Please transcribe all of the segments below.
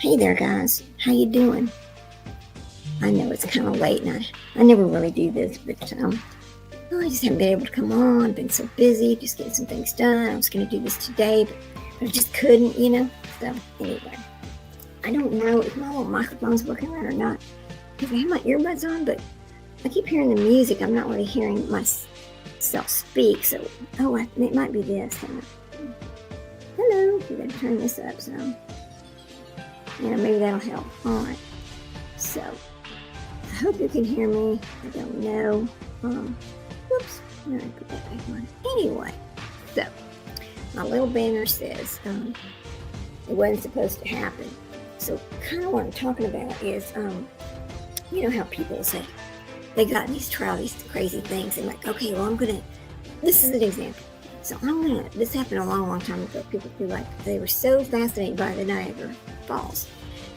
Hey there, guys. How you doing? I know it's kind of late, and I never really do this, but I just haven't been able to come on. I've been so busy, just getting some things done. I was going to do this today, but I just couldn't. So anyway, I don't know if my little microphone's working right or not because I have my earbuds on, but I keep hearing the music. I'm not really hearing myself speak. So it might be this. Hello. We got to turn this up. So maybe that'll help. All right. So I hope you can hear me. I don't know. Whoops. No, I put that back on. Anyway, so my little banner says it wasn't supposed to happen. So kind of what I'm talking about is, you know how people say they got these crazy things and like, okay, well this is an example. So this happened a long time ago. People feel like they were so fascinated by the Niagara Falls.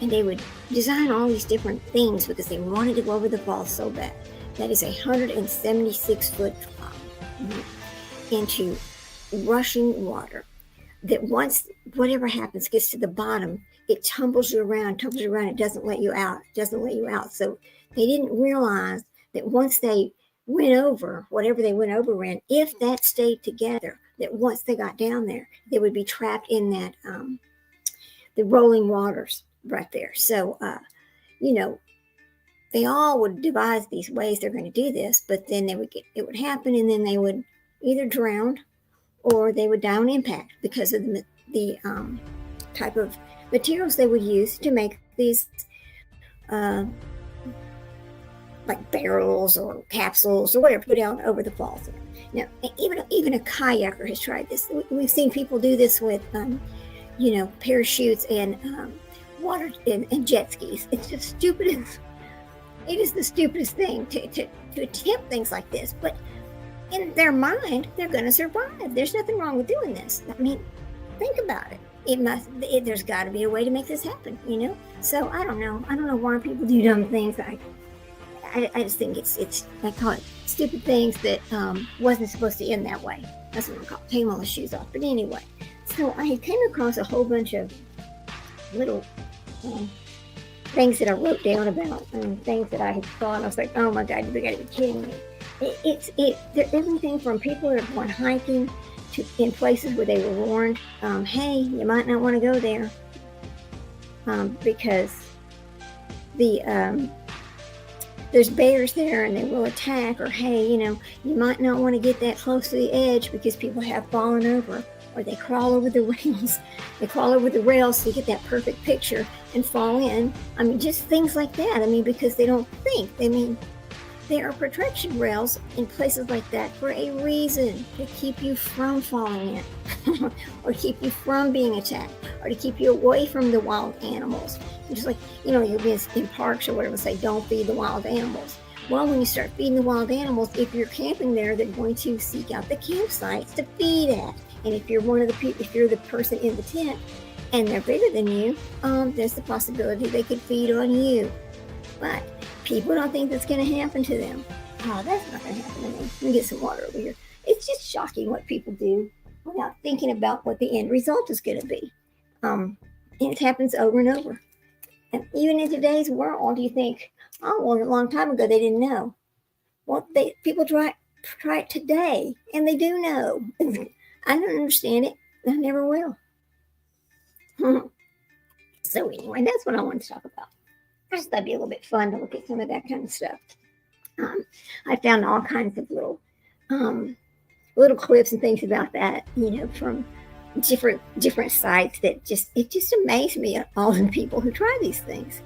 And they would design all these different things because they wanted to go over the falls so bad. That is 176-foot drop into rushing water. That once whatever happens gets to the bottom, it tumbles you around. It doesn't let you out. So they didn't realize that once they went over, whatever they went over in, if that stayed together, that once they got down there, they would be trapped in that the rolling waters right there. So, they all would devise these ways they're going to do this, but then it would happen, and then they would either drown or they would die on impact because of the type of materials they would use to make these like barrels or capsules or whatever put out over the falls. Now, even a kayaker has tried this. We've seen people do this with parachutes and water and jet skis. It's just stupid. It is the stupidest thing to attempt things like this. But in their mind, they're going to survive. There's nothing wrong with doing this. I mean, think about it. There's got to be a way to make this happen, So I don't know. I don't know why people do dumb things. I just think it's I call it stupid things that wasn't supposed to end that way. That's what I call it. Take all the shoes off. But anyway, so I came across a whole bunch of little things that I wrote down about things that I had thought. I was like, oh my God, you got to be kidding me. They're everything from people that are going hiking to in places where they were warned, hey, you might not want to go there because there's bears there and they will attack, or hey, you might not want to get that close to the edge because people have fallen over, or they crawl over the rails. They crawl over the rails so you get that perfect picture and fall in. I mean, just things like that. I mean, because they don't think. I mean, there are protection rails in places like that for a reason, to keep you from falling in, or keep you from being attacked, or to keep you away from the wild animals. Just like, you'll be in parks or whatever, say, don't feed the wild animals. Well, when you start feeding the wild animals, if you're camping there, they're going to seek out the campsites to feed at. And if you're if you're the person in the tent and they're bigger than you, there's the possibility they could feed on you. But people don't think that's going to happen to them. Oh, that's not going to happen to me. Let me get some water over here. It's just shocking what people do without thinking about what the end result is going to be. And it happens over and over. And even in today's world, you think, oh, well, a long time ago, they didn't know. Well, people try it today, and they do know. I don't understand it. I never will. So anyway, that's what I wanted to talk about. I just thought it'd be a little bit fun to look at some of that kind of stuff. I found all kinds of little clips and things about that, from different sites that just amazed me at all the people who try these things.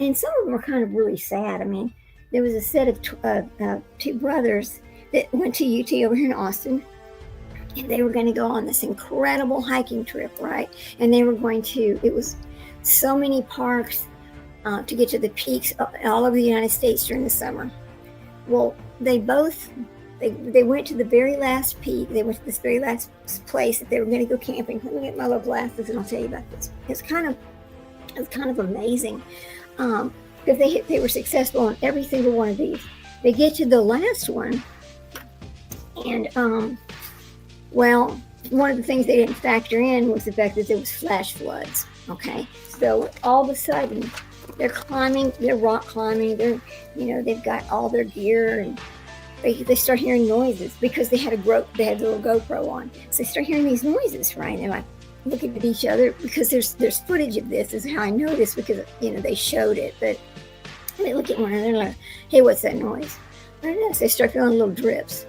And some of them are kind of really sad. I mean, there was a set of two brothers that went to UT over here in Austin, and they were going to go on this incredible hiking trip, right? And they were it was so many parks to get to the peaks all over the United States during the summer. Well, they went to the very last peak. They went to this very last place that they were going to go camping. Let me get my little glasses and I'll tell you about this. It's kind of amazing because they were successful on every single one of these. They get to the last one, and one of the things they didn't factor in was the fact that there was flash floods. Okay, so all of a sudden they're climbing, they're rock climbing, they've got all their gear, and they start hearing noises because they had a little GoPro on. So they start hearing these noises, right? And they're like looking at each other because there's footage of this. This is how I know this because they showed it. But they look at one another like, "Hey, what's that noise?" I don't know. So they start feeling little drips,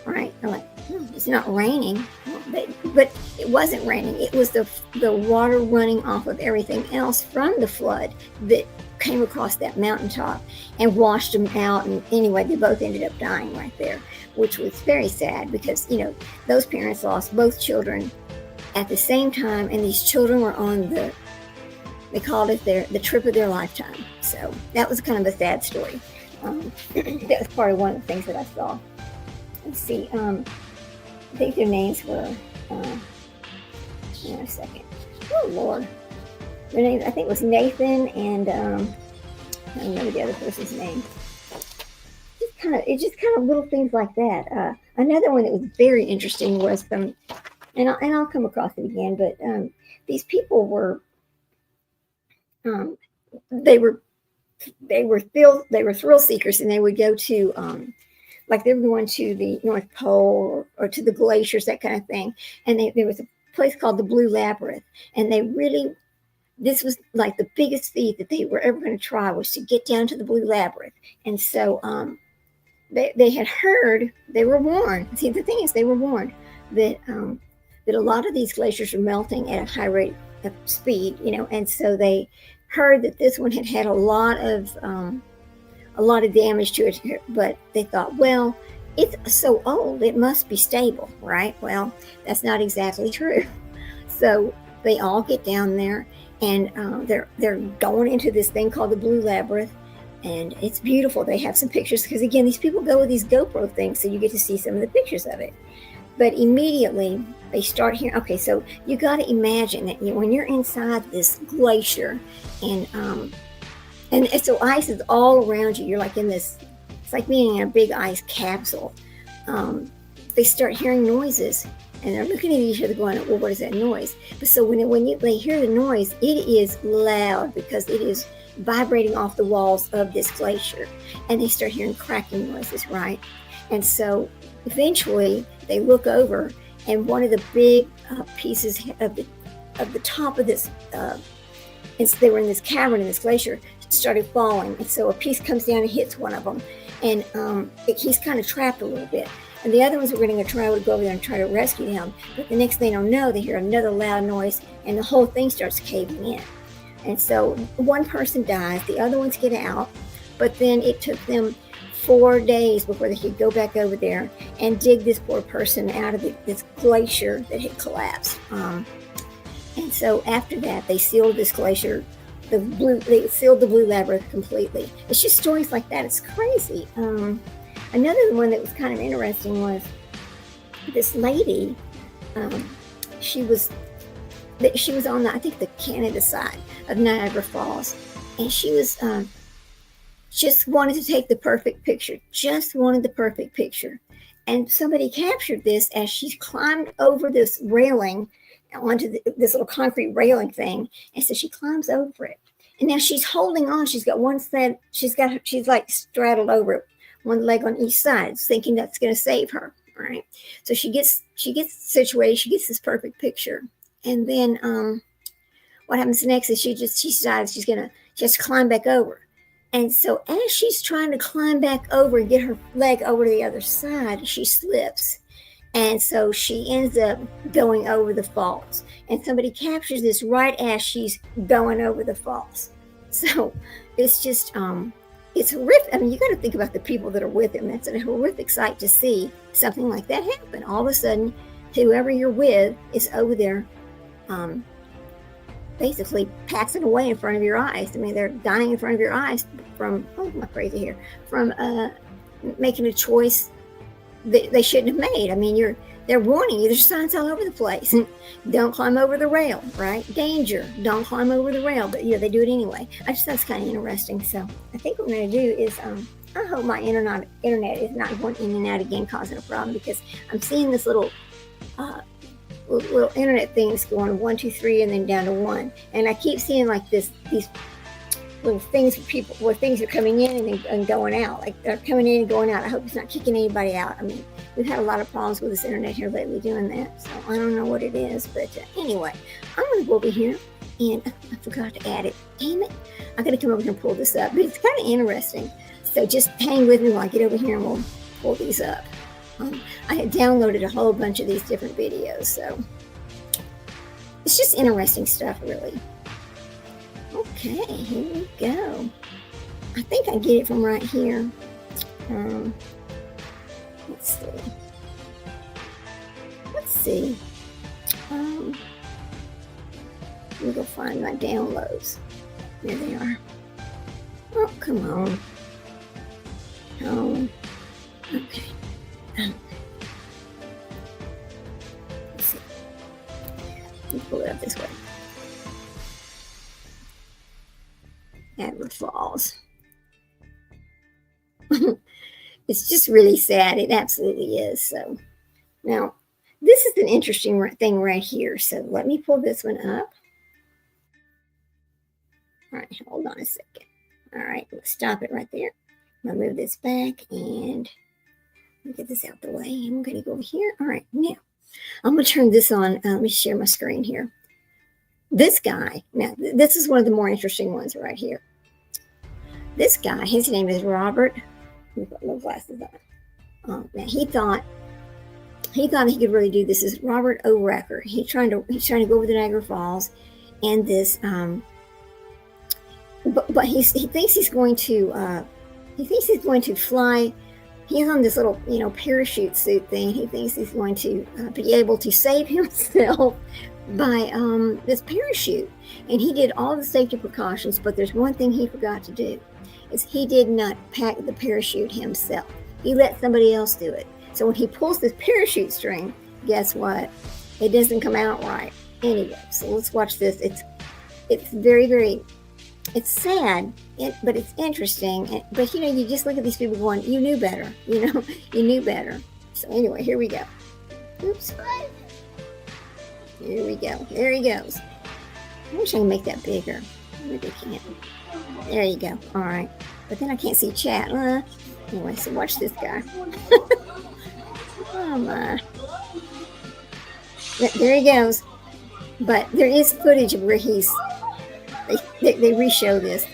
right? They're like, "It's not raining," but it wasn't raining. It was the water running off of everything else from the flood that came across that mountaintop and washed them out. And anyway, they both ended up dying right there, which was very sad because those parents lost both children at the same time, and these children were on they called it the trip of their lifetime. So that was kind of a sad story. That was part of one of the things that I saw. Let's see. I think their names were. A second. Oh Lord. Their name, I think, it was Nathan and I don't remember the other person's name. It's just kind of little things like that. Another one that was very interesting was and I'll come across it again, but these people were they were thrill seekers, and they would go to like they were going to the North Pole or to the glaciers, that kind of thing. And there was a place called the Blue Labyrinth, and this was like the biggest feat that they were ever going to try, was to get down to the Blue Labyrinth. And so they had heard, they were warned. See, the thing is, they were warned that a lot of these glaciers are melting at a high rate of speed, and so they heard that this one had a lot of damage to it, but they thought, well, it's so old, it must be stable, right? Well, that's not exactly true. So they all get down there, and they're going into this thing called the Blue Labyrinth, and it's beautiful. They have some pictures because, again, these people go with these GoPro things, so you get to see some of the pictures of it. But immediately they start hearing. Okay, so you got to imagine that when you're inside this glacier, and so ice is all around you. You're like in this. It's like being in a big ice capsule. They start hearing noises, and they're looking at each other going, well, what is that noise? But so when they hear the noise, it is loud because it is vibrating off the walls of this glacier. And they start hearing cracking noises, right? And so eventually they look over, and one of the big pieces of the top of this, they were in this cavern in this glacier, started falling. And so a piece comes down and hits one of them. And he's kind of trapped a little bit. And the other ones were going to try to go over there and try to rescue him. But the next thing they know, they hear another loud noise, and the whole thing starts caving in. And so one person dies, the other ones get out. But then it took them 4 days before they could go back over there and dig this poor person out of this glacier that had collapsed. And so after that, they sealed this glacier. They sealed the Blue Labyrinth completely. It's just stories like that. It's crazy. Another one that was kind of interesting was this lady. She was on I think the Canada side of Niagara Falls, and she was just wanted to take the perfect picture. Just wanted the perfect picture, and somebody captured this as she climbed over this railing onto this little concrete railing thing. And so she climbs over it, and now she's holding on. She's got one side, she's like straddled over it, one leg on each side, thinking that's going to save her. All right. So she gets situated. She gets this perfect picture. And then what happens next is she decides she has to climb back over. And so as she's trying to climb back over and get her leg over to the other side, she slips. And so she ends up going over the falls. And somebody captures this right as she's going over the falls. So it's just, it's horrific. I mean, you got to think about the people that are with him. That's a horrific sight to see something like that happen. All of a sudden, whoever you're with is over there basically passing away in front of your eyes. I mean, they're dying in front of your eyes from, am I crazy here? From making a choice that they shouldn't have made. I mean, they're warning you. There's signs all over the place. Don't climb over the rail, right? Danger. Don't climb over the rail. But they do it anyway. I just thought it's kind of interesting. So I think what we're going to do is, I hope my internet is not going in and out again, causing a problem, because I'm seeing this little little internet things going 1, 2, 3, and then down to 1. And I keep seeing like these little things for people where things are coming in and going out. Like they're coming in and going out. I hope it's not kicking anybody out. I mean, we've had a lot of problems with this internet here lately doing that. So I don't know what it is. But anyway, I'm going to go over here. And I forgot to add it. Damn it. I'm going to come over here and pull this up. But it's kind of interesting. So just hang with me while I get over here and we'll pull these up. I had downloaded a whole bunch of these different videos. So it's just interesting stuff, really. Okay, here we go. I think I get it from right here. Let's see. Let me go find my downloads. There they are. Oh, come on. Oh, okay. Let's see. Let me pull it up this way. Niagara Falls. It's just really sad. It absolutely is. So now this is an interesting thing right here. So let me pull this one up. All right, hold on a second. All right, let's stop it right there. I'm gonna move this back and get this out the way. I'm gonna go over here. All right, now I'm gonna turn this on. Let me share my screen here. This guy, now this is one of the more interesting ones right here. This guy, his name is Robert. Let me put my glasses on. Now he thought he could really do this. This is Robert O. Wrecker. He's trying to go over the Niagara Falls, and this but he thinks he's going to fly. He's on this little parachute suit thing. He thinks he's going to be able to save himself by this parachute, and he did all the safety precautions, but there's one thing he forgot to do, is he did not pack the parachute himself. He let somebody else do it. So when he pulls this parachute string, guess what? It doesn't come out right. Anyway, so let's watch this. It's very, very, it's sad, but it's interesting. But you just look at these people going, you knew better, you knew better. So anyway, here we go. Oops. Here we go. There he goes. I wish I could make that bigger. Maybe I can't. There you go. All right. But then I can't see chat. Anyway, so watch this guy. Oh my. There he goes. But there is footage of where they re-show this.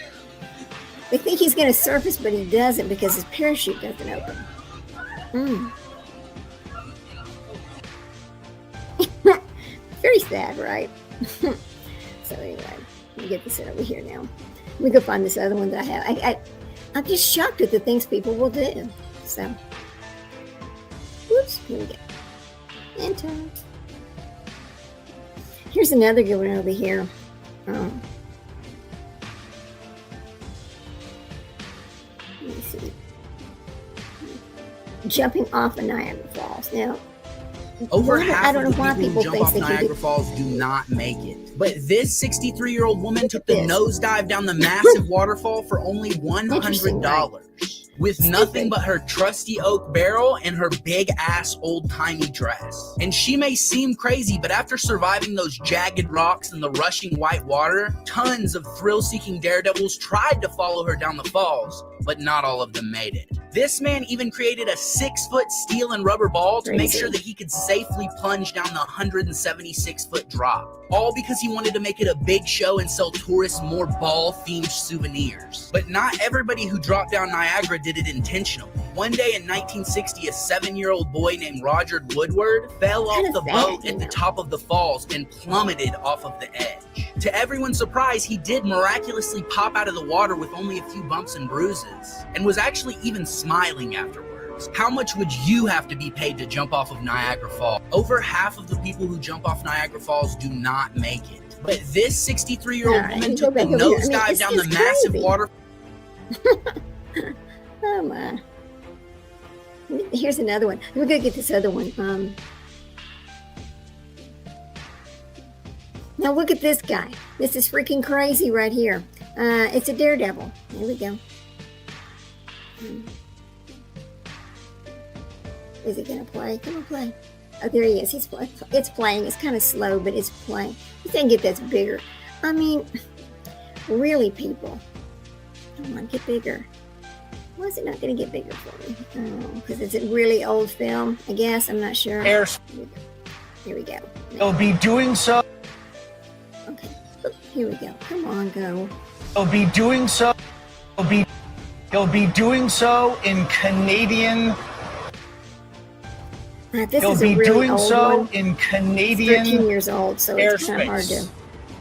They think he's going to surface, but he doesn't because his parachute doesn't open. Very sad, right? So anyway, let me get this over here now. Let me go find this other one that I have. I'm just shocked at the things people will do. So, whoops, here we go. Enter. Here's another good one over here. Let me see. Jumping off of Niagara Falls. Now, over half of the people who jump off Niagara Falls do not make it. But this 63-year-old woman took the nosedive down the massive waterfall for only $100. With nothing but her trusty oak barrel and her big-ass old-timey dress. And she may seem crazy, but after surviving those jagged rocks and the rushing white water, tons of thrill-seeking daredevils tried to follow her down the falls, but not all of them made it. This man even created a 6-foot steel and rubber ball to make sure that he could safely plunge down the 176-foot drop. All because he wanted to make it a big show and sell tourists more ball-themed souvenirs. But not everybody who dropped down Niagara did it intentionally. One day in 1960, a 7-year-old boy named Roger Woodward fell off the boat at the top of the falls and plummeted off of the edge. To everyone's surprise, he did miraculously pop out of the water with only a few bumps and bruises, and was actually even smiling afterwards. How much would you have to be paid to jump off of Niagara Falls? Over half of the people who jump off Niagara Falls do not make it. But this 63-year-old woman took the nosedive down the massive water. Oh my. Here's another one. We're going to get this other one. Now look at this guy. This is freaking crazy right here. It's a daredevil. Here we go. Is it going to play? Come on, play. Oh, there he is. He's playing. It's playing. It's kind of slow, but it's playing. He's gonna get that's bigger. I mean, really, people. Come on, get bigger. Why is it not gonna get bigger for me? Because it's a really old film. I guess I'm not sure. Here we go. They'll be doing so. Okay. Oh, here we go. Come on, go. They'll be doing so. He'll be doing so in Canadian. This He'll is be a really doing old so one. in It's Canadian 13 years old, so it's kind of hard to. airspace.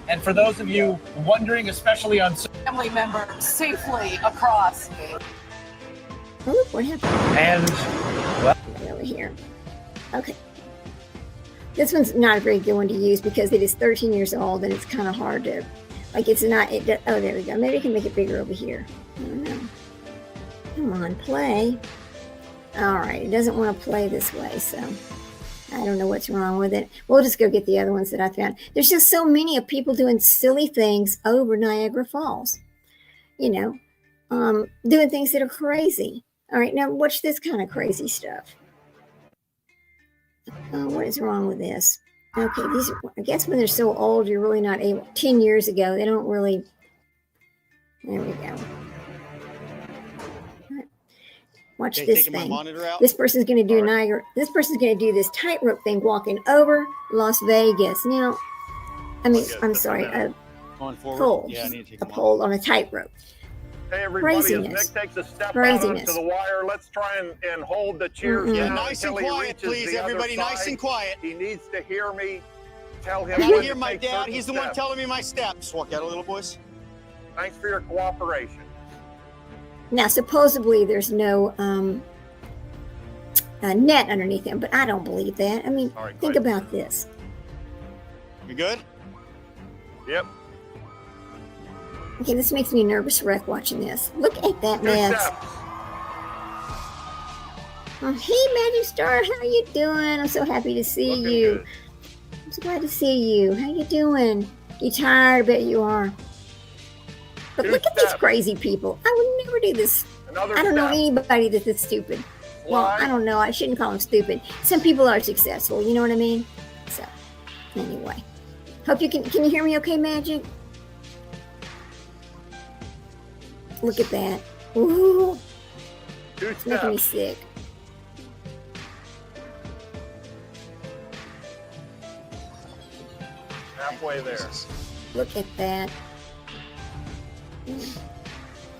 And for those of you wondering, especially on Family member safely across. Oh, look what happened. and well, Over here. Okay. This one's not a very good one to use because it is 13 years old and it's kind of hard to, like it's not, oh, there we go. Maybe I can make it bigger over here. I don't know. Come on, play. All right, it doesn't want to play this way, so I don't know what's wrong with it. We'll just go get the other ones that I found. There's just so many of people doing silly things over Niagara Falls. You know, doing things that are crazy. All right, now watch this kind of crazy stuff. What is wrong with this? Okay, these are, I guess when they're so old, you're really not able, 10 years ago, they don't really, there we go. Watch this thing. This person's going to do Niagara. This person's going to do this tightrope thing, walking over Las Vegas. Now, I mean, I'm sorry, a pole, a pole on a tightrope. Hey everybody, Craziness. as Nick takes a step Craziness. out onto the wire, let's try and hold the cheers Mm-mm. down Nice and until he quiet, reaches please, the other everybody. Nice side. and quiet. He needs to hear me tell him I when hear to my take dad. certain He's the one steps. telling me my steps. Walk out a little, boys. Thanks for your cooperation. Now, supposedly there's no net underneath them, but I don't believe that. I mean, Sorry, think Clay. about this. You good? Yep. Okay, this makes me a nervous wreck watching this. Look at that 2 mess. steps. Oh, hey, Magic Star, how you doing? I'm so happy to see Looking you. good. I'm so glad to see you. How you doing? You tired? I bet you are. But 2 look at these steps. crazy people. I would never do this. Another I don't know step. anybody that's this stupid. Well, I Slide. don't know. I shouldn't call them stupid. Some people are successful. You know what I mean? So, anyway. Hope you can you hear me okay, Magic? Look at that. Ooh, 2 it's making me steps. sick. Halfway there. Look at that.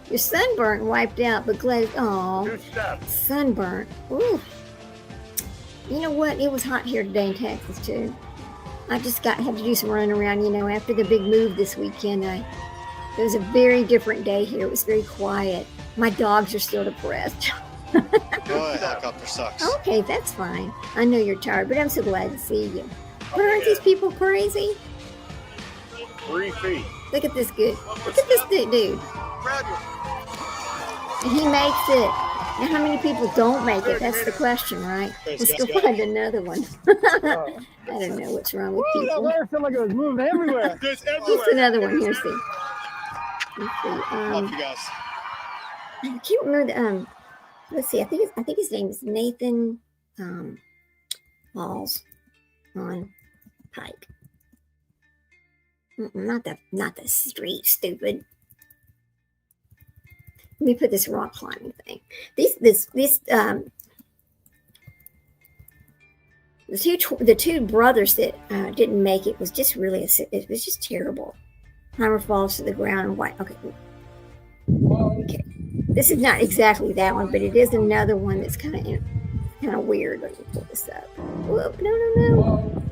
Your sunburnt wiped out, but glad. 2 Oh, steps. sunburnt. Ooh. You know what? It was hot here today in Texas too. I just had to do some running around. You know, after the big move this weekend, it was a very different day here. It was very quiet. My dogs are still depressed. Good. Helicopter sucks. Okay, that's fine. I know you're tired, but I'm so glad to see you. But aren't these people crazy? 3 feet. Look at this dude. Look at this dude. And he makes it. Now, how many people don't make it? That's the question, right? Let's go find another one. I don't know what's wrong with people. That felt like it was moving everywhere. There's Here's another one. Here's the. Let's see. Love you guys. I can't remember the. Let's see. I think his name is Nathan Halls on Pike. Not the street, stupid. Let me put this rock climbing thing. The two brothers that didn't make it was just really it was just terrible. Hammer falls to the ground and white. Okay. This is not exactly that one, but it is another one that's kind of weird. Let me pull this up. Whoop! No.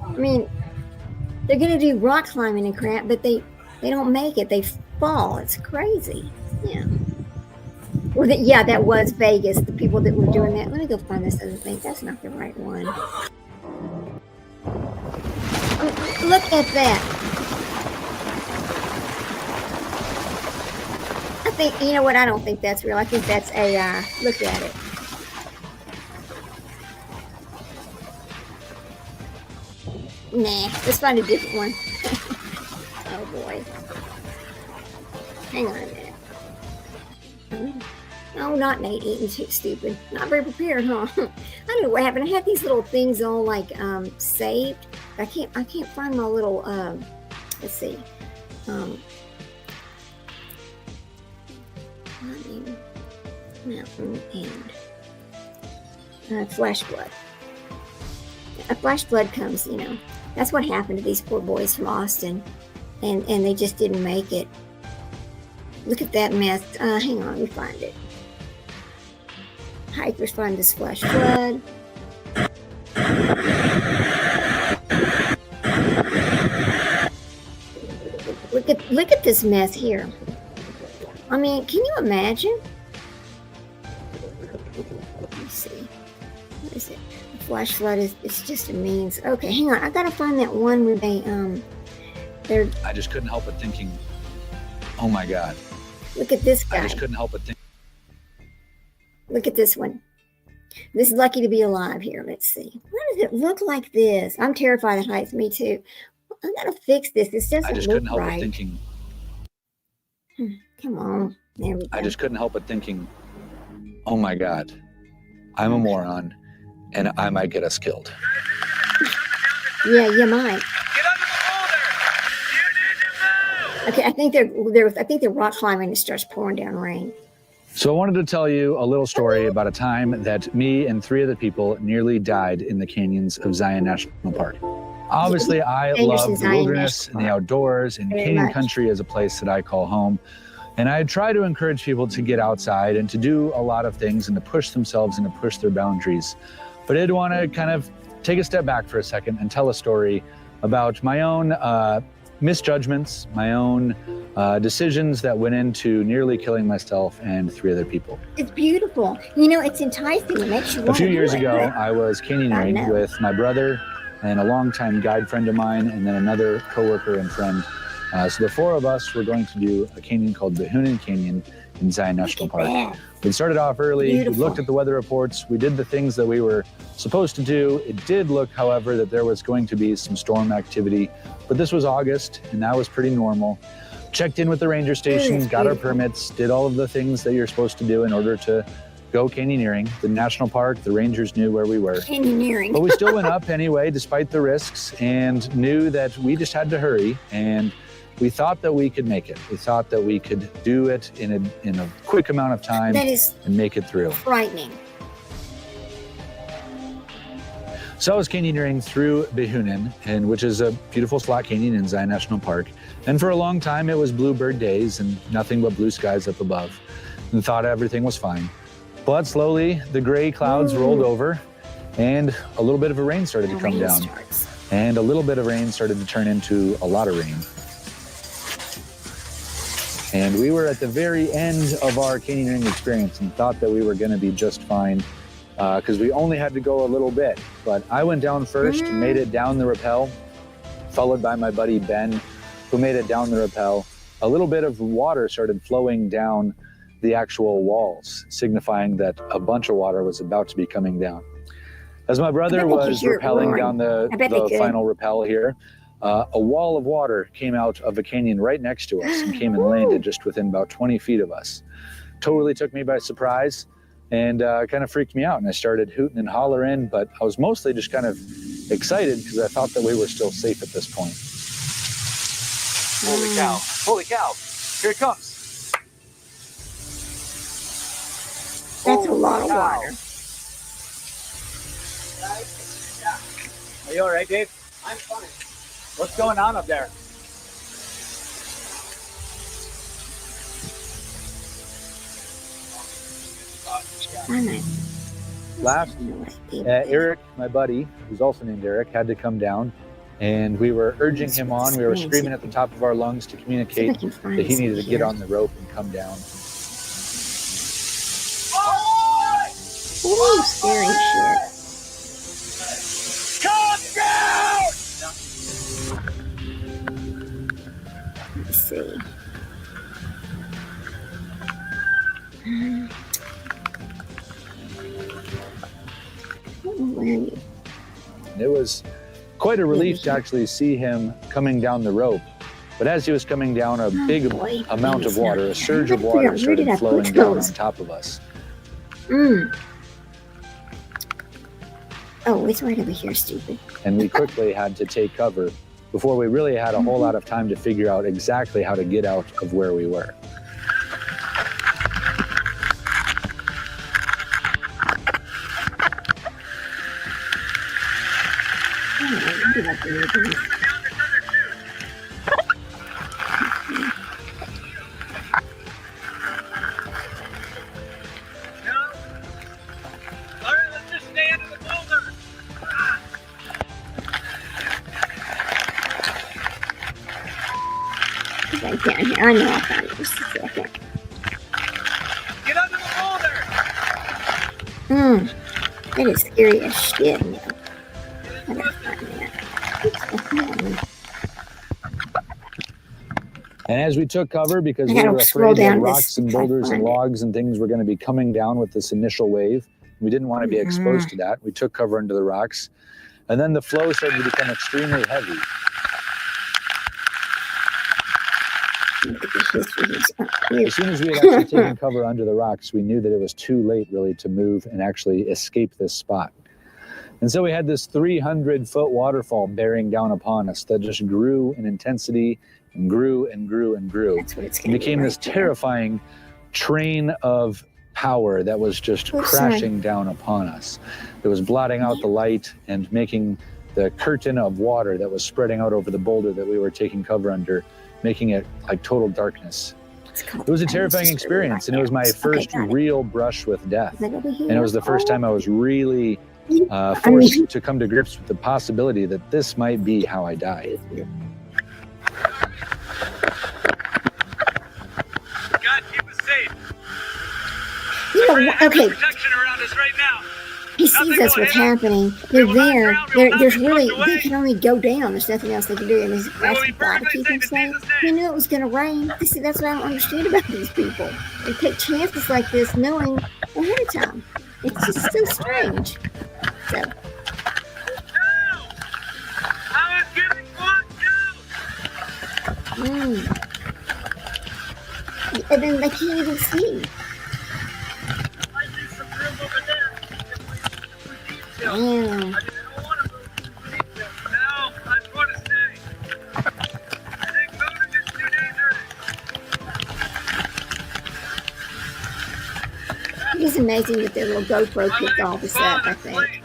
I mean, they're gonna do rock climbing and crap, but they don't make it. They fall. It's crazy. Yeah. Well, yeah, that was Vegas. The people that were doing that. Let me go find this other thing. That's not the right one. Look at that. I think, you know what? I don't think that's real. I think that's AI. Look at it. Nah, let's find a different one. Oh boy. Hang on a minute. Oh, not Nate eating too stupid. Not very prepared, huh? I don't know what happened. I had these little things all like saved. I can't find my little let's see. Mountain and flash flood. A flash flood comes, you know. That's what happened to these poor boys from Austin, and they just didn't make it. Look at that mess. Hang on, let me find it. Hikers find this flash flood. Look at this mess here. I mean, can you imagine? Let me see. What is it? The flash flood is just a means. Okay, hang on. I gotta find that one where they're. I just couldn't help but thinking, oh my God. Look at this guy. I just couldn't help but think. Look at this one. This is lucky to be alive here. Let's see. Why does it look like this? I'm terrified of heights. Me too. I gotta fix this. This doesn't I just look couldn't help right. but thinking. Come on. There we go. I just couldn't help but thinking, oh my God, I'm a moron, and I might get us killed. Yeah, you might. Okay, I think they're rock climbing. It starts pouring down rain. So I wanted to tell you a little story about a time that me and 3 other people nearly died in the canyons of Zion National Park. Obviously, I love the wilderness and the outdoors, and canyon country is a place that I call home. And I try to encourage people to get outside and to do a lot of things and to push themselves and to push their boundaries. But I did want to kind of take a step back for a second and tell a story about my own misjudgments, my own decisions that went into nearly killing myself and 3 other people. It's beautiful. You know, it's enticing. It makes you want to do it. A few years ago, I was canyoneering with my brother and a longtime guide friend of mine, and then another coworker and friend. So the 4 of us were going to do a canyon called Behunin Canyon in Zion National Park. We started off early, we looked at the weather reports, we did the things that we were supposed to do. It did look, however, that there was going to be some storm activity, but this was August, and that was pretty normal. Checked in with the ranger stations, got our permits, did all of the things that you're supposed to do in order to go canyoneering. The national park, the rangers knew where we were. Canyoneering. But we still went up anyway, despite the risks, and knew that we just had to hurry, and we thought that we could make it. We thought that we could do it in a quick amount of time and make it through. Frightening. So I was canyoneering through Behunin, which is a beautiful slot canyon in Zion National Park. And for a long time, it was bluebird days and nothing but blue skies up above, and thought everything was fine. But slowly, the gray clouds rolled over, and a little bit of a rain started to come down. And a little bit of rain started to turn into a lot of rain. And we were at the very end of our canyoneering experience and thought that we were going to be just fine because we only had to go a little bit. But I went down first and made it down the rappel, followed by my buddy Ben, who made it down the rappel. A little bit of water started flowing down the actual walls, signifying that a bunch of water was about to be coming down. As my brother was rappelling down the final rappel here, a wall of water came out of a canyon right next to us and came and landed just within about 20 feet of us. Totally took me by surprise and kind of freaked me out. And I started hooting and hollering, but I was mostly just kind of excited because I thought that we were still safe at this point. Holy cow. Holy cow. Here it comes. That's a lot of water. Are you all right, Dave? I'm fine. What's going on up there? Last, Eric, my buddy, who's also named Eric, had to come down, and we were urging him on. We were screaming at the top of our lungs to communicate that he needed to get on the rope and come down. Ooh, scary shit. Come down! Let's see. Where are you? It was quite a relief to actually see him coming down the rope. But as he was coming down, a big amount of water, a surge of water started flowing down on top of us. Oh, it's right over here, stupid. And we quickly had to take cover before we really had a whole lot of time to figure out exactly how to get out of where we were. Right down here. I know I found it just a second. Get under the boulder! That is scary as shit now. I gotta find that. And as we took cover, because I we gotta were scroll afraid that down rocks this and if I boulders and find it. logs and things were going to be coming down with this initial wave, we didn't want to be exposed to that. We took cover under the rocks. And then the flow started to become extremely heavy. As soon as we had actually taken cover under the rocks, we knew that it was too late really to move and actually escape this spot. And so we had this 300-foot waterfall bearing down upon us that just grew in intensity and grew and grew and grew. That's what it's It gonna became be this right there. terrifying train of power that was just crashing down upon us. It was blotting out the light and making the curtain of water that was spreading out over the boulder that we were taking cover under, making it like total darkness. It was a terrifying experience, and it was my first real brush with death. And it was the first time I was really forced to come to grips with the possibility that this might be how I die. God, keep us safe. Okay, Protection around us right now. he sees us what's happening. They're there. There's really, they can only go down. There's nothing else they can do. And that's what God to keep them safe. They knew it was going to rain. See, that's what I don't understand about these people. They take chances like this knowing ahead of time. It's just so strange. So. I was getting blocked out. And then they can't even see. Damn. It is amazing that their little GoPro picked all this up, I think.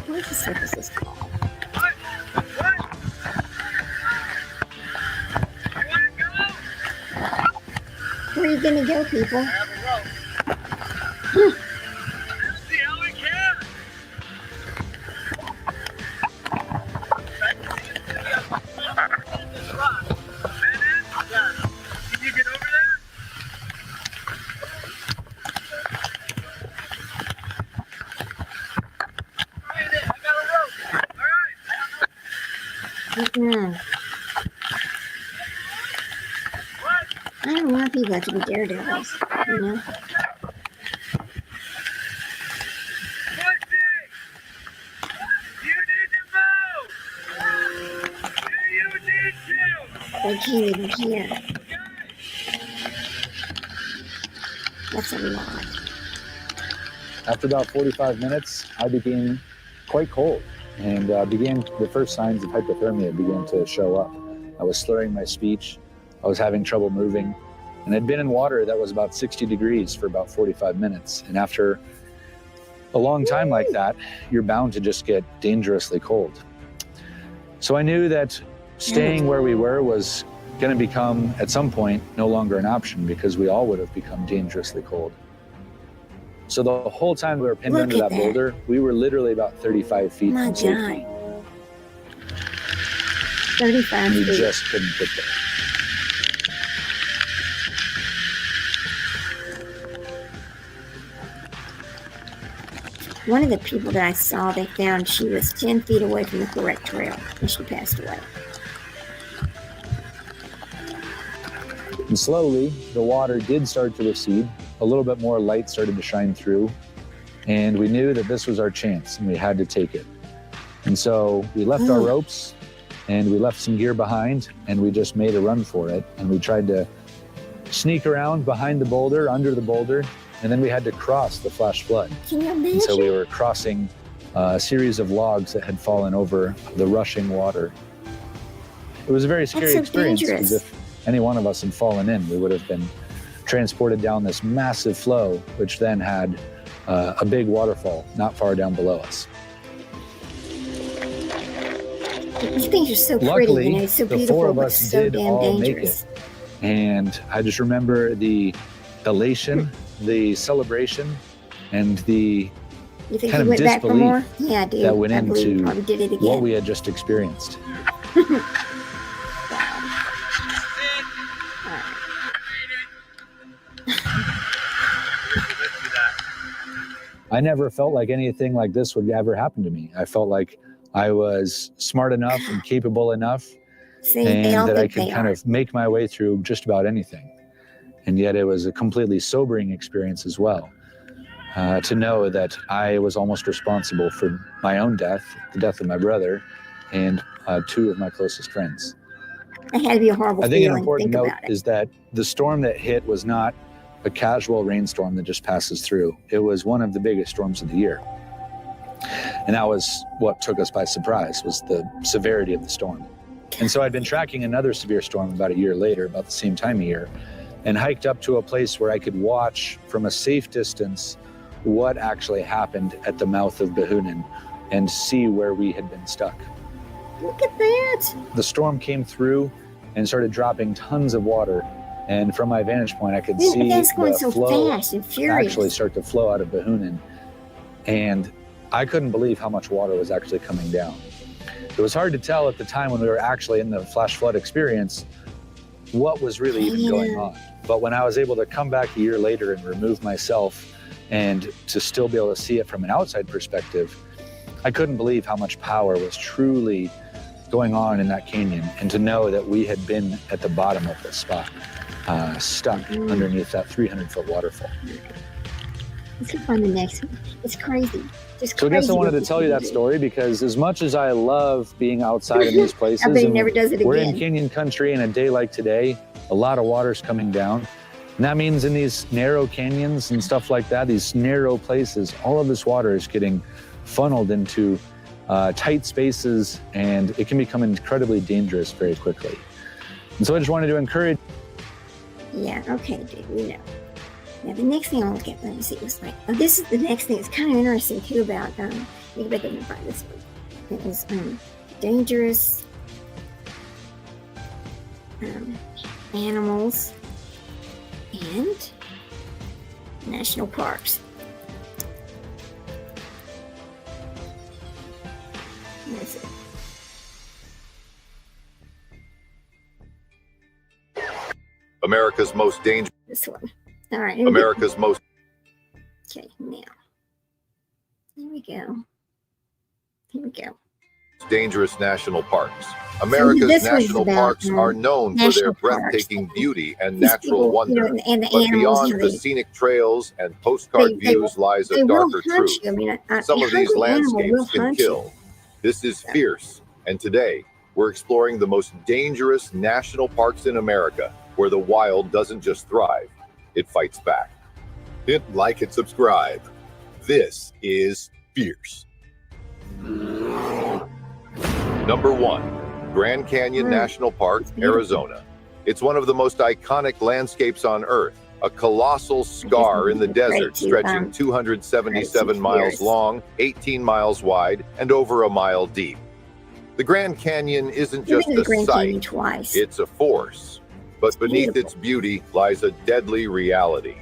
What's the surface called? Where are you gonna go, people? I don't want people to be daredevils, you know? They can't even hear. That's a lot. After about 45 minutes, I became quite cold, and the first signs of hypothermia began to show up. I was slurring my speech. I was having trouble moving, and I'd been in water that was about 60 degrees for about 45 minutes. And after a long time like that, you're bound to just get dangerously cold. So I knew that staying where we were was going to become, at some point, no longer an option, because we all would have become dangerously cold. So the whole time we were pinned under that boulder, we were literally about 35 feet from safety. 35 we feet. just couldn't get there. One of the people that I saw, they found she was 10 feet away from the correct trail, and she passed away. And slowly, the water did start to recede. A little bit more light started to shine through. And we knew that this was our chance, and we had to take it. And so we left our ropes, and we left some gear behind, and we just made a run for it. And we tried to sneak around behind the boulder, under the boulder, and then we had to cross the flash flood. Can you imagine? And so we were crossing a series of logs that had fallen over the rushing water. It was a very scary experience, because if any one of us had fallen in, we would have been transported down this massive flow, which then had a big waterfall not far down below us. These things are so Luckily, pretty, so the beautiful, four of but us so did damn all dangerous. make it. And I just remember the elation, the celebration, and the You think kind you of went back for disbelief more? Yeah, I do. that went I believe you into probably did it again. what we had just experienced. I never felt like anything like this would ever happen to me. I felt like I was smart enough and capable enough, and that I could kind of make my way through just about anything. And yet it was a completely sobering experience as well, to know that I was almost responsible for my own death, the death of my brother, and two of my closest friends. It had to be a horrible I think feeling. an important note about it. is that the storm that hit was not a casual rainstorm that just passes through. It was one of the biggest storms of the year. And that was what took us by surprise, was the severity of the storm. And so I'd been tracking another severe storm about a year later, about the same time of year, and hiked up to a place where I could watch from a safe distance what actually happened at the mouth of Behunin and see where we had been stuck. Look at that. The storm came through and started dropping tons of water. And from my vantage point, I could see that's going the so flow fast and furious. actually start to flow out of Behunin. And I couldn't believe how much water was actually coming down. It was hard to tell at the time when we were actually in the flash flood experience what was really even going on. But when I was able to come back a year later and remove myself and to still be able to see it from an outside perspective, I couldn't believe how much power was truly going on in that canyon, and to know that we had been at the bottom of this spot, stuck underneath that 300-foot waterfall. Let's go find the next one. It's crazy. Just So I guess I crazy wanted what to tell you people that do. story, because as much as I love being outside in these places, I bet he and never does it we're again. in canyon country, and a day like today, a lot of water's coming down. And that means in these narrow canyons and stuff like that, these narrow places, all of this water is getting funneled into tight spaces, and it can become incredibly dangerous very quickly. And so I just wanted to encourage. Yeah, okay, dude, we know. Now, the next thing I want to get, let me see, it was like, oh, this is the next thing. It's kind of interesting, too, about, let me go back and find this one. It was dangerous animals and national parks. That's it. America's most dangerous. This one. All right. here we go. America's most Okay, now. Here we go. Here we go. dangerous national parks. America's this one's national about, parks are known for their national parks. breathtaking beauty and These natural people, wonder. and the But animals, beyond the they scenic trails and postcard they views lies will a darker hunt truth. you. I mean, Some a of these hungry animal will landscapes can hunt you. kill. This is fierce, and today we're exploring the most dangerous national parks in America, where the wild doesn't just thrive, it fights back. Hit like and subscribe. This is Fierce. Number 1, Grand Canyon National Park, Arizona. It's one of the most iconic landscapes on Earth, a colossal scar in the desert stretching 277 miles long, 18 miles wide, and over a mile deep. The Grand Canyon isn't just a sight, twice. it's a force. But beneath its beauty lies a deadly reality.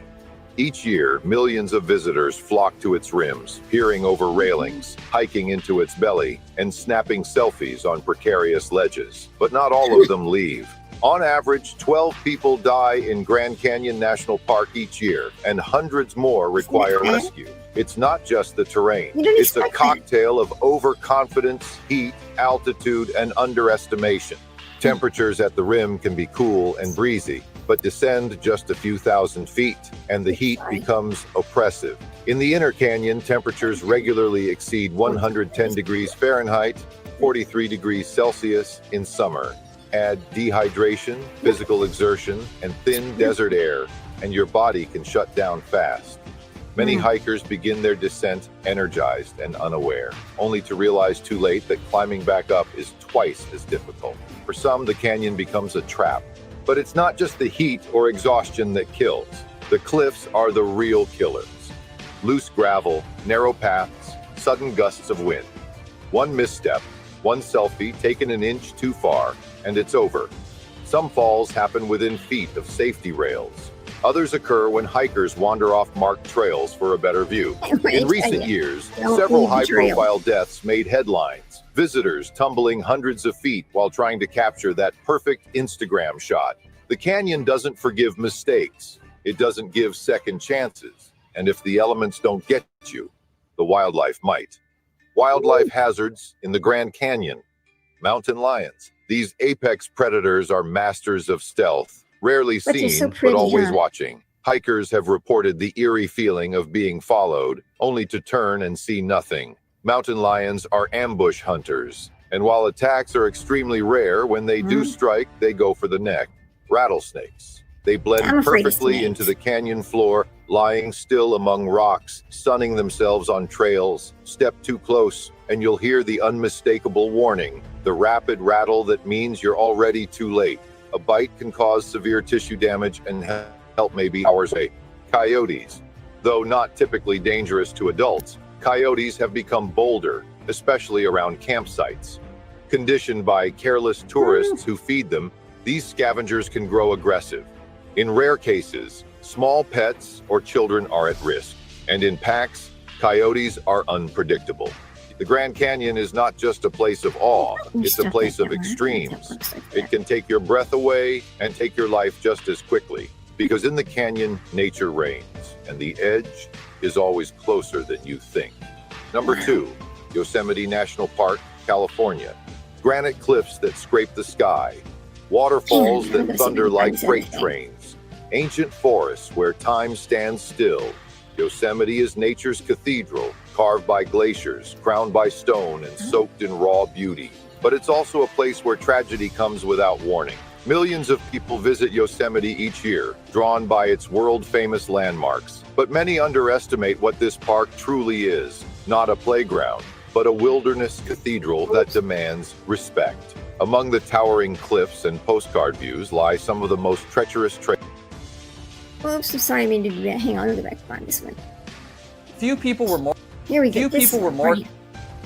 Each year, millions of visitors flock to its rims, peering over railings, hiking into its belly, and snapping selfies on precarious ledges. But not all of them leave. On average, 12 people die in Grand Canyon National Park each year, and hundreds more require rescue. It's not just the terrain. It's a cocktail of overconfidence, heat, altitude, and underestimation. Temperatures at the rim can be cool and breezy, but descend just a few thousand feet, and the heat becomes oppressive. In the inner canyon, temperatures regularly exceed 110 degrees Fahrenheit, 43 degrees Celsius in summer. Add dehydration, physical exertion, and thin desert air, and your body can shut down fast. Many hikers begin their descent energized and unaware, only to realize too late that climbing back up is twice as difficult. For some, the canyon becomes a trap. But it's not just the heat or exhaustion that kills. The cliffs are the real killers. Loose gravel, narrow paths, sudden gusts of wind. One misstep, one selfie taken an inch too far, and it's over. Some falls happen within feet of safety rails. Others occur when hikers wander off marked trails for a better view. In recent years, several high-profile deaths made headlines. Visitors tumbling hundreds of feet while trying to capture that perfect Instagram shot. The canyon doesn't forgive mistakes. It doesn't give second chances. And if the elements don't get you, the wildlife might. Wildlife hazards in the Grand Canyon. Mountain lions. These apex predators are masters of stealth. Rarely seen, but always watching. Hikers have reported the eerie feeling of being followed, only to turn and see nothing. Mountain lions are ambush hunters, and while attacks are extremely rare, when they do strike, they go for the neck. Rattlesnakes. They blend perfectly into the canyon floor, lying still among rocks, sunning themselves on trails. Step too close, and you'll hear the unmistakable warning, the rapid rattle that means you're already too late. A bite can cause severe tissue damage and help maybe hours away. Coyotes. Though not typically dangerous to adults, coyotes have become bolder, especially around campsites. Conditioned by careless tourists who feed them, these scavengers can grow aggressive. In rare cases, small pets or children are at risk. And in packs, coyotes are unpredictable. The Grand Canyon is not just a place of awe, it's a place of extremes. It can take your breath away and take your life just as quickly. Because in the canyon, nature reigns, and the edge is always closer than you think. Number 2, Yosemite National Park, California. Granite cliffs that scrape the sky. Waterfalls that thunder like freight trains. Ancient forests where time stands still. Yosemite is nature's cathedral, carved by glaciers, crowned by stone, and soaked in raw beauty. But it's also a place where tragedy comes without warning. Millions of people visit Yosemite each year, drawn by its world-famous landmarks. But many underestimate what this park truly is. Not a playground, but a wilderness cathedral that demands respect. Among the towering cliffs and postcard views lie some of the most treacherous trails. Oops, I'm sorry, I mean to do that. Hang on, let me find this one. Few people were more. Here we go. Few people were more. Here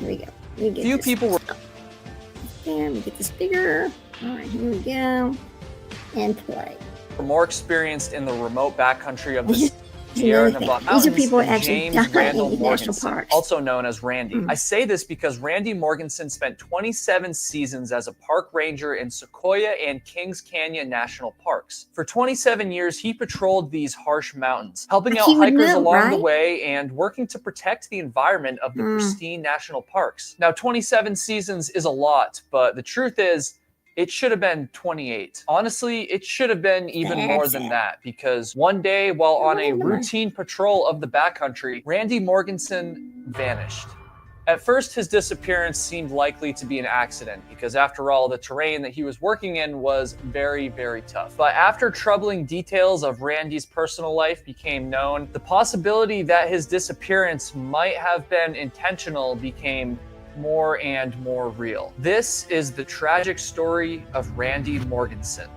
we go. Let me get Few this people were. there. Let me get this bigger. All right, here we go. And play. More experienced in the remote backcountry of the Sierra Nevada Mountains. These are people than actually James Randall in national Morganson, parks. also known as Randy. I say this because Randy Morganson spent 27 seasons as a park ranger in Sequoia and Kings Canyon National Parks. For 27 years, he patrolled these harsh mountains, helping out hikers along the way and working to protect the environment of the pristine national parks. Now, 27 seasons is a lot, but the truth is, it should have been 28. Honestly, it should have been even more than that, because one day while on a routine patrol of the backcountry, Randy Morganson vanished. At first, his disappearance seemed likely to be an accident, because after all, the terrain that he was working in was very, very tough. But after troubling details of Randy's personal life became known, the possibility that his disappearance might have been intentional became more and more real. This is the tragic story of Randy Morganson.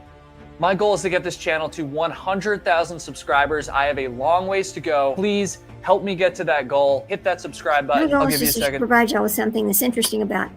My goal is to get this channel to 100,000 subscribers. I have a long ways to go. Please help me get to that goal. Hit that subscribe button. I'll give you a second. Provide y'all with something that's interesting about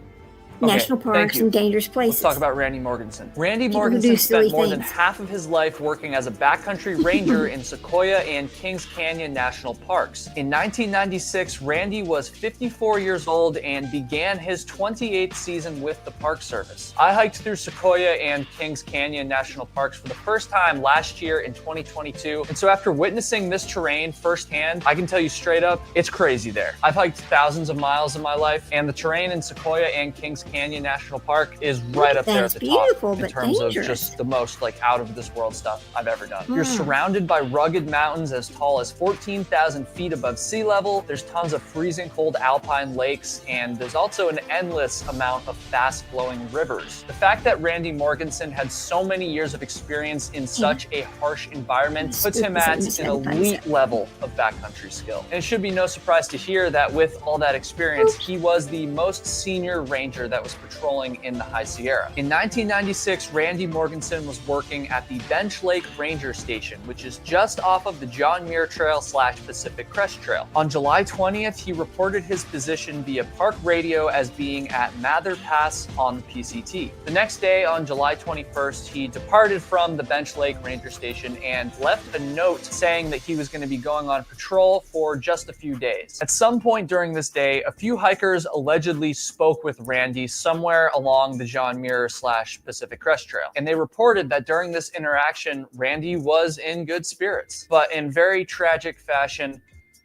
national parks and dangerous places. Let's talk about Randy Morganson. Randy Morganson spent more than half of his life working as a backcountry ranger in Sequoia and Kings Canyon National Parks. In 1996, Randy was 54 years old and began his 28th season with the Park Service. I hiked through Sequoia and Kings Canyon National Parks for the first time last year in 2022. And so after witnessing this terrain firsthand, I can tell you straight up, it's crazy there. I've hiked thousands of miles in my life, and the terrain in Sequoia and Kings Canyon National Park is right up there at That's the beautiful, top in but terms dangerous. of just the most like out of this world stuff I've ever done. You're surrounded by rugged mountains as tall as 14,000 feet above sea level. There's tons of freezing cold alpine lakes, and there's also an endless amount of fast flowing rivers. The fact that Randy Morgensen had so many years of experience in such a harsh environment puts him at an elite level of backcountry skill. And it should be no surprise to hear that with all that experience, he was the most senior ranger that was patrolling in the High Sierra. In 1996, Randy Morgensen was working at the Bench Lake Ranger Station, which is just off of the John Muir Trail / Pacific Crest Trail. On July 20th, he reported his position via park radio as being at Mather Pass on the PCT. The next day, on July 21st, he departed from the Bench Lake Ranger Station and left a note saying that he was going to be going on patrol for just a few days. At some point during this day, a few hikers allegedly spoke with Randy somewhere along the John Muir / Pacific Crest Trail, and they reported that during this interaction, Randy was in good spirits. But in very tragic fashion,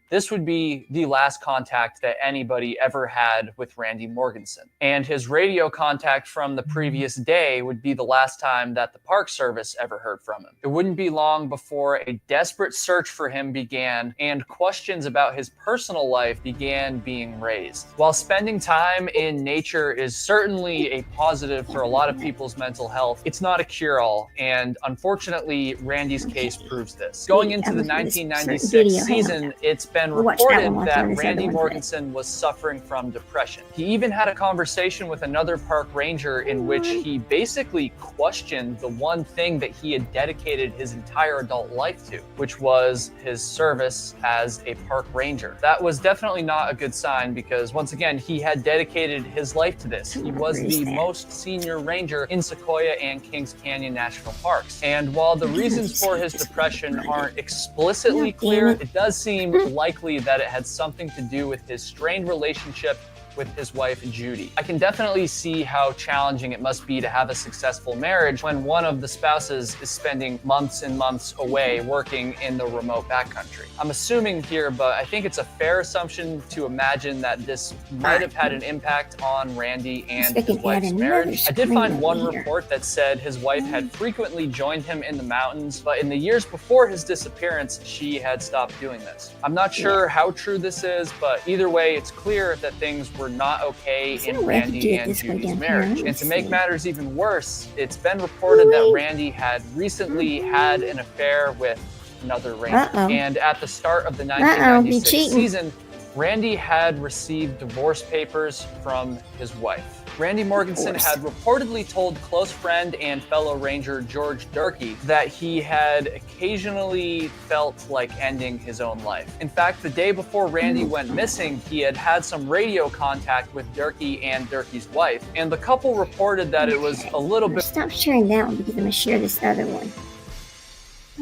this would be the last contact that anybody ever had with Randy Morgensen. And his radio contact from the previous day would be the last time that the Park Service ever heard from him. It wouldn't be long before a desperate search for him began and questions about his personal life began being raised. While spending time in nature is certainly a positive for a lot of people's mental health, it's not a cure-all, and unfortunately, Randy's case proves this. Going into the 1996 season, it's been reported that Randy Morgensen was suffering from depression. He even had a conversation with another park ranger in which he basically questioned the one thing that he had dedicated his entire adult life to, which was his service as a park ranger. That was definitely not a good sign because, once again, he had dedicated his life to this. He was the most senior ranger in Sequoia and Kings Canyon National Parks. And while the reasons for his depression aren't explicitly clear, it does seem likely that it had something to do with his strained relationship with his wife, Judy. I can definitely see how challenging it must be to have a successful marriage when one of the spouses is spending months and months away working in the remote backcountry. I'm assuming here, but I think it's a fair assumption to imagine that this might have had an impact on Randy and his wife's marriage. I did find one report that said his wife had frequently joined him in the mountains, but in the years before his disappearance, she had stopped doing this. I'm not sure how true this is, but either way, it's clear that things were not okay in Randy and Judy's marriage. And to make matters even worse, it's been reported that Randy had recently had an affair with another ranger. And at the start of the 1996 season, Randy had received divorce papers from his wife. Randy Morgensen had reportedly told close friend and fellow ranger George Durkee that he had occasionally felt like ending his own life. In fact, the day before Randy went missing, he had had some radio contact with Durkee and Durkee's wife, and the couple reported that it was a little bit... Stop sharing that one because I'm going to share this other one.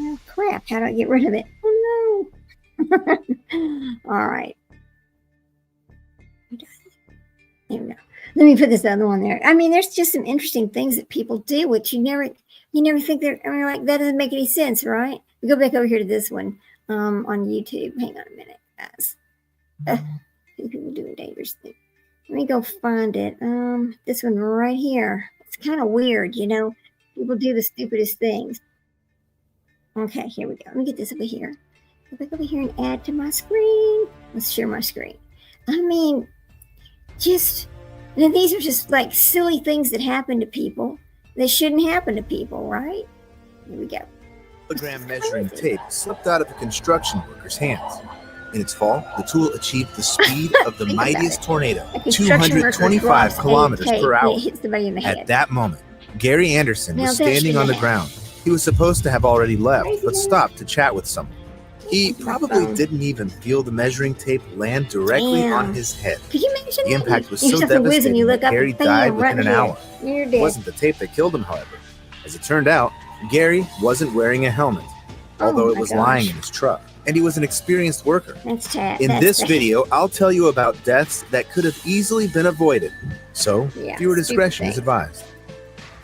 Oh, crap. How do I get rid of it? Oh, no. All right. There we go. Let me put this other one there. I mean, there's just some interesting things that people do, which you never think they're, I mean, like, that doesn't make any sense, right? We go back over here to this one on YouTube. Hang on a minute, guys. People doing dangerous things. Let me go find it. This one right here. It's kind of weird, you know. People do the stupidest things. Okay, here we go. Let me get this over here. Go back over here and add to my screen. Let's share my screen. I mean, just... And these are just like silly things that happen to people. They shouldn't happen to people, right? Here we go. Kilogram measuring tape slipped out of a construction worker's hands. In its fall, the tool achieved the speed of the mightiest tornado, 225 kilometers per hour. At that moment, Gary Anderson was standing on the ground. He was supposed to have already left, but stopped to chat with someone. He probably didn't even feel the measuring tape land directly on his head. Could you imagine the impact was so devastating that Gary died within an hour. It wasn't the tape that killed him, however. As it turned out, Gary wasn't wearing a helmet, although it was lying in his truck, and he was an experienced worker. In this video, I'll tell you about deaths that could have easily been avoided, so viewer discretion is advised.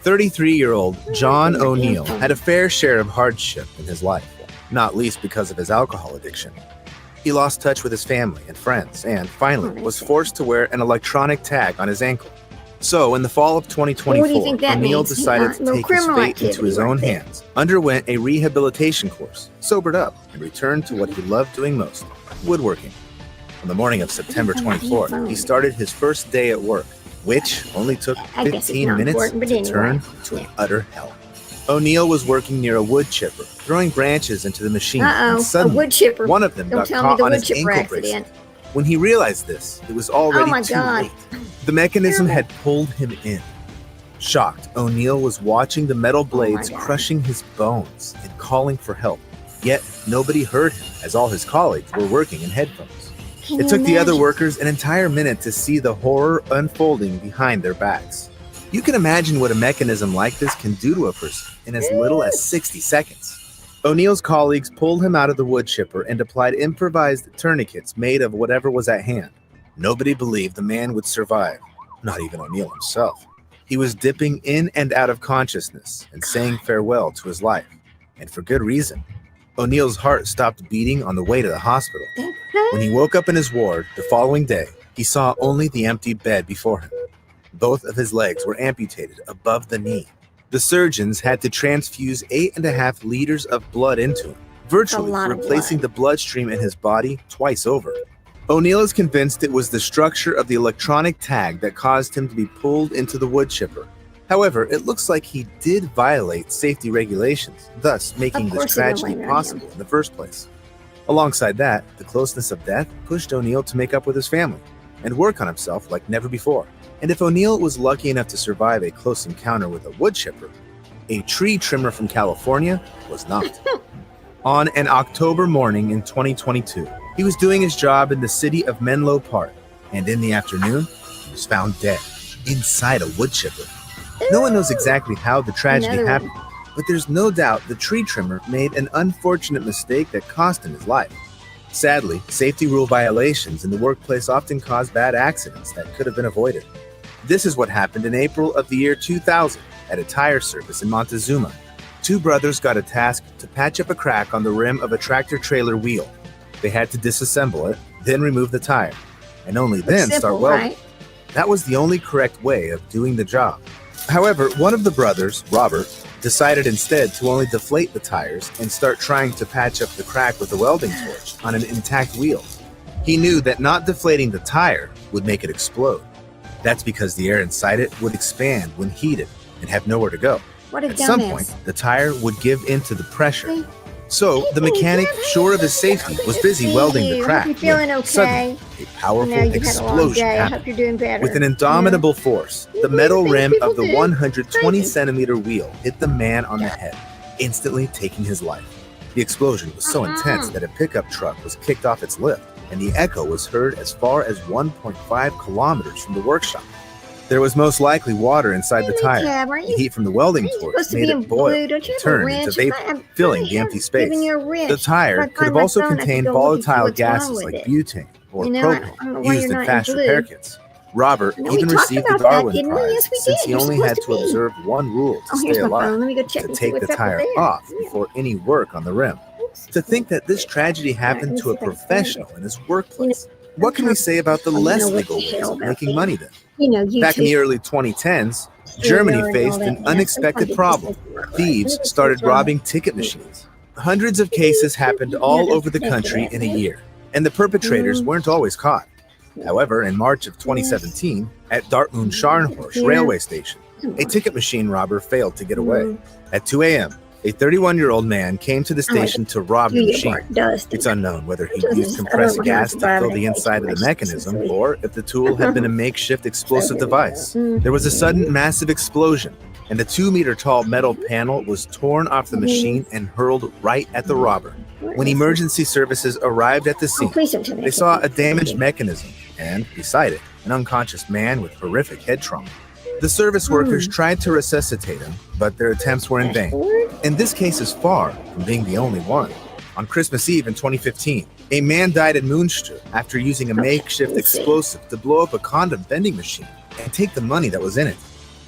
33-year-old John O'Neill had a fair share of hardship in his life, not least because of his alcohol addiction. He lost touch with his family and friends and finally was forced to wear an electronic tag on his ankle. So, in the fall of 2024, What do you think that O'Neill means? decided to Little take his criminal fate into activity his right own there. hands, underwent a rehabilitation course, sobered up, and returned to what he loved doing most, woodworking. On the morning of September 24th, he started his first day at work, which only took I guess it's 15 not minutes important, but to anyway. turn to an utter hell. O'Neill was working near a wood chipper, throwing branches into the machine, and A suddenly wood chipper. one of them Don't got tell me caught the on wood his chipper ankle accident. bracelet. When he realized this, it was already Oh my too God. late. The mechanism had pulled him in. Shocked, O'Neill was watching the metal blades God. crushing his bones and calling for help. Yet nobody heard him, as all his colleagues were working in headphones. Can It you took the other imagine? workers an entire minute to see the horror unfolding behind their backs. You can imagine what a mechanism like this can do to a person in as little as 60 seconds. O'Neill's colleagues pulled him out of the wood chipper and applied improvised tourniquets made of whatever was at hand. Nobody believed the man would survive, not even O'Neill himself. He was dipping in and out of consciousness and saying farewell to his life, and for good reason. O'Neill's heart stopped beating on the way to the hospital. When he woke up in his ward the following day, he saw only the empty bed before him. Both of his legs were amputated above the knee. The surgeons had to transfuse 8.5 liters of blood into him, virtually lot of replacing the bloodstream in his body twice over. O'Neill is convinced it was the structure of the electronic tag that caused him to be pulled into the wood chipper. However, it looks like he did violate safety regulations, thus making Of this course they don't tragedy blame it on possible in the first place. Alongside that, the closeness of death pushed O'Neill to make up with his family and work on himself like never before. And if O'Neill was lucky enough to survive a close encounter with a wood chipper, a tree trimmer from California was not. On an October morning in 2022, he was doing his job in the city of Menlo Park, and in the afternoon, he was found dead inside a wood chipper. No one knows exactly how the tragedy Another happened, but there's no doubt the tree trimmer made an unfortunate mistake that cost him his life. Sadly, safety rule violations in the workplace often cause bad accidents that could have been avoided. This is what happened in April of the year 2000 at a tire service in Montezuma. Two brothers got a task to patch up a crack on the rim of a tractor-trailer wheel. They had to disassemble it, then remove the tire, and only then Simple, start welding. right? That was the only correct way of doing the job. However, one of the brothers, Robert, decided instead to only deflate the tires and start trying to patch up the crack with a welding torch on an intact wheel. He knew that not deflating the tire would make it explode. That's because the air inside it would expand when heated and have nowhere to go. What a At some dumbass. point, the tire would give in to the pressure. So the mechanic, sure of his safety, was busy welding the crack. Hope you're feeling when okay. Suddenly, a powerful I know you've had a long explosion day. I happened. hope you're doing better. With an indomitable force, the metal things rim people of the do. 120 Crazy. centimeter wheel hit the man on the head, instantly taking his life. The explosion was so intense that a pickup truck was kicked off its lift, and the echo was heard as far as 1.5 kilometers from the workshop. There was most likely water inside the tire. Cab, aren't The you? heat from the welding You're torch supposed to made be it in boil blue. Don't and you have a turn wrench? into vapor, I'm filling pretty the empty sure space. giving you a wrench. The tire If I could have find my also phone, I could contained go look and see volatile what's wrong gases with like it. butane or You know, I propane don't know why used you're in not fast in repair blue. kits. Robert No, we even talked received the about that, Darwin didn't we? Prize Yes, we since did. he You're only supposed had to to be. observe one rule to Oh, stay here's my alive: phone. Let me go check to and see take the what's up tire with that. off Yeah. before any work on the rim. To think that this tragedy happened let me to a see if I can find professional in his workplace. What can we I'm say about the trying to less know what legal the ways hell of about making that. money then? You know, YouTube. Back in the early 2010s, Germany faced an unexpected problem. Thieves started robbing ticket machines. Hundreds of cases happened all over the country in a year, and the perpetrators weren't always caught. However, in March of 2017, at Dartmouth Scharnhorst railway station, a ticket machine robber failed to get away. At 2 a.m., a 31-year-old man came to the station to rob the machine. It's unknown whether he used compressed gas to fill the inside of the mechanism or if the tool had been a makeshift explosive device. There was a sudden massive explosion, and the 2-meter-tall metal panel was torn off the machine and hurled right at the robber. When emergency services arrived at the scene, they saw a damaged mechanism and, beside it, an unconscious man with horrific head trauma. The service workers tried to resuscitate him, but their attempts were in vain. And this case is far from being the only one. On Christmas Eve in 2015, a man died in Münster after using a makeshift explosive to blow up a condom vending machine and take the money that was in it.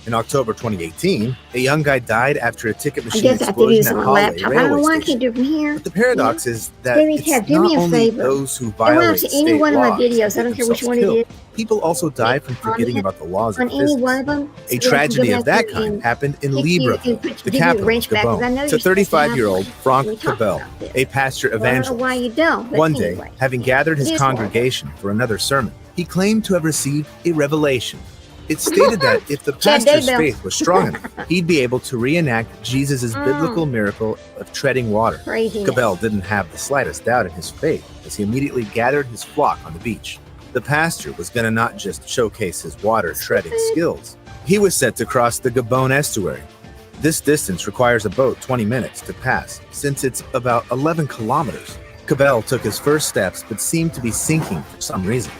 In October 2018, a young guy died after a ticket I machine guess I have to do explosion this at on my Holloway laptop. I don't know railway why I station. can't do it from here. But the paradox is that Baby, it's do not me a only favor. those who Go out violate to any state one of my laws videos. that I don't get care which themselves one it killed. is. People also die from forgetting Comment about the laws of on any physics. one of them. A so I can tragedy go of back that there kind and happened in fix you Libreville, and the give you the capital of wrench back, 'cause I know Gabon, to you're supposed to have 35-year-old one. Franck We talked Cabel, about this. a pastor Well, I don't know why evangelist. you don't. But One day, anyway, having gathered his it is horrible. congregation for another sermon, he claimed to have received a revelation. It stated that if the Chad pastor's Daybell. faith was strong enough, he'd be able to reenact Jesus' biblical miracle of treading water. Craziness. Cabell didn't have the slightest doubt in his faith as he immediately gathered his flock on the beach. The pastor was going to not just showcase his water treading skills. He was set to cross the Gabon estuary. This distance requires a boat 20 minutes to pass, since it's about 11 kilometers. Cabell took his first steps but seemed to be sinking for some reason.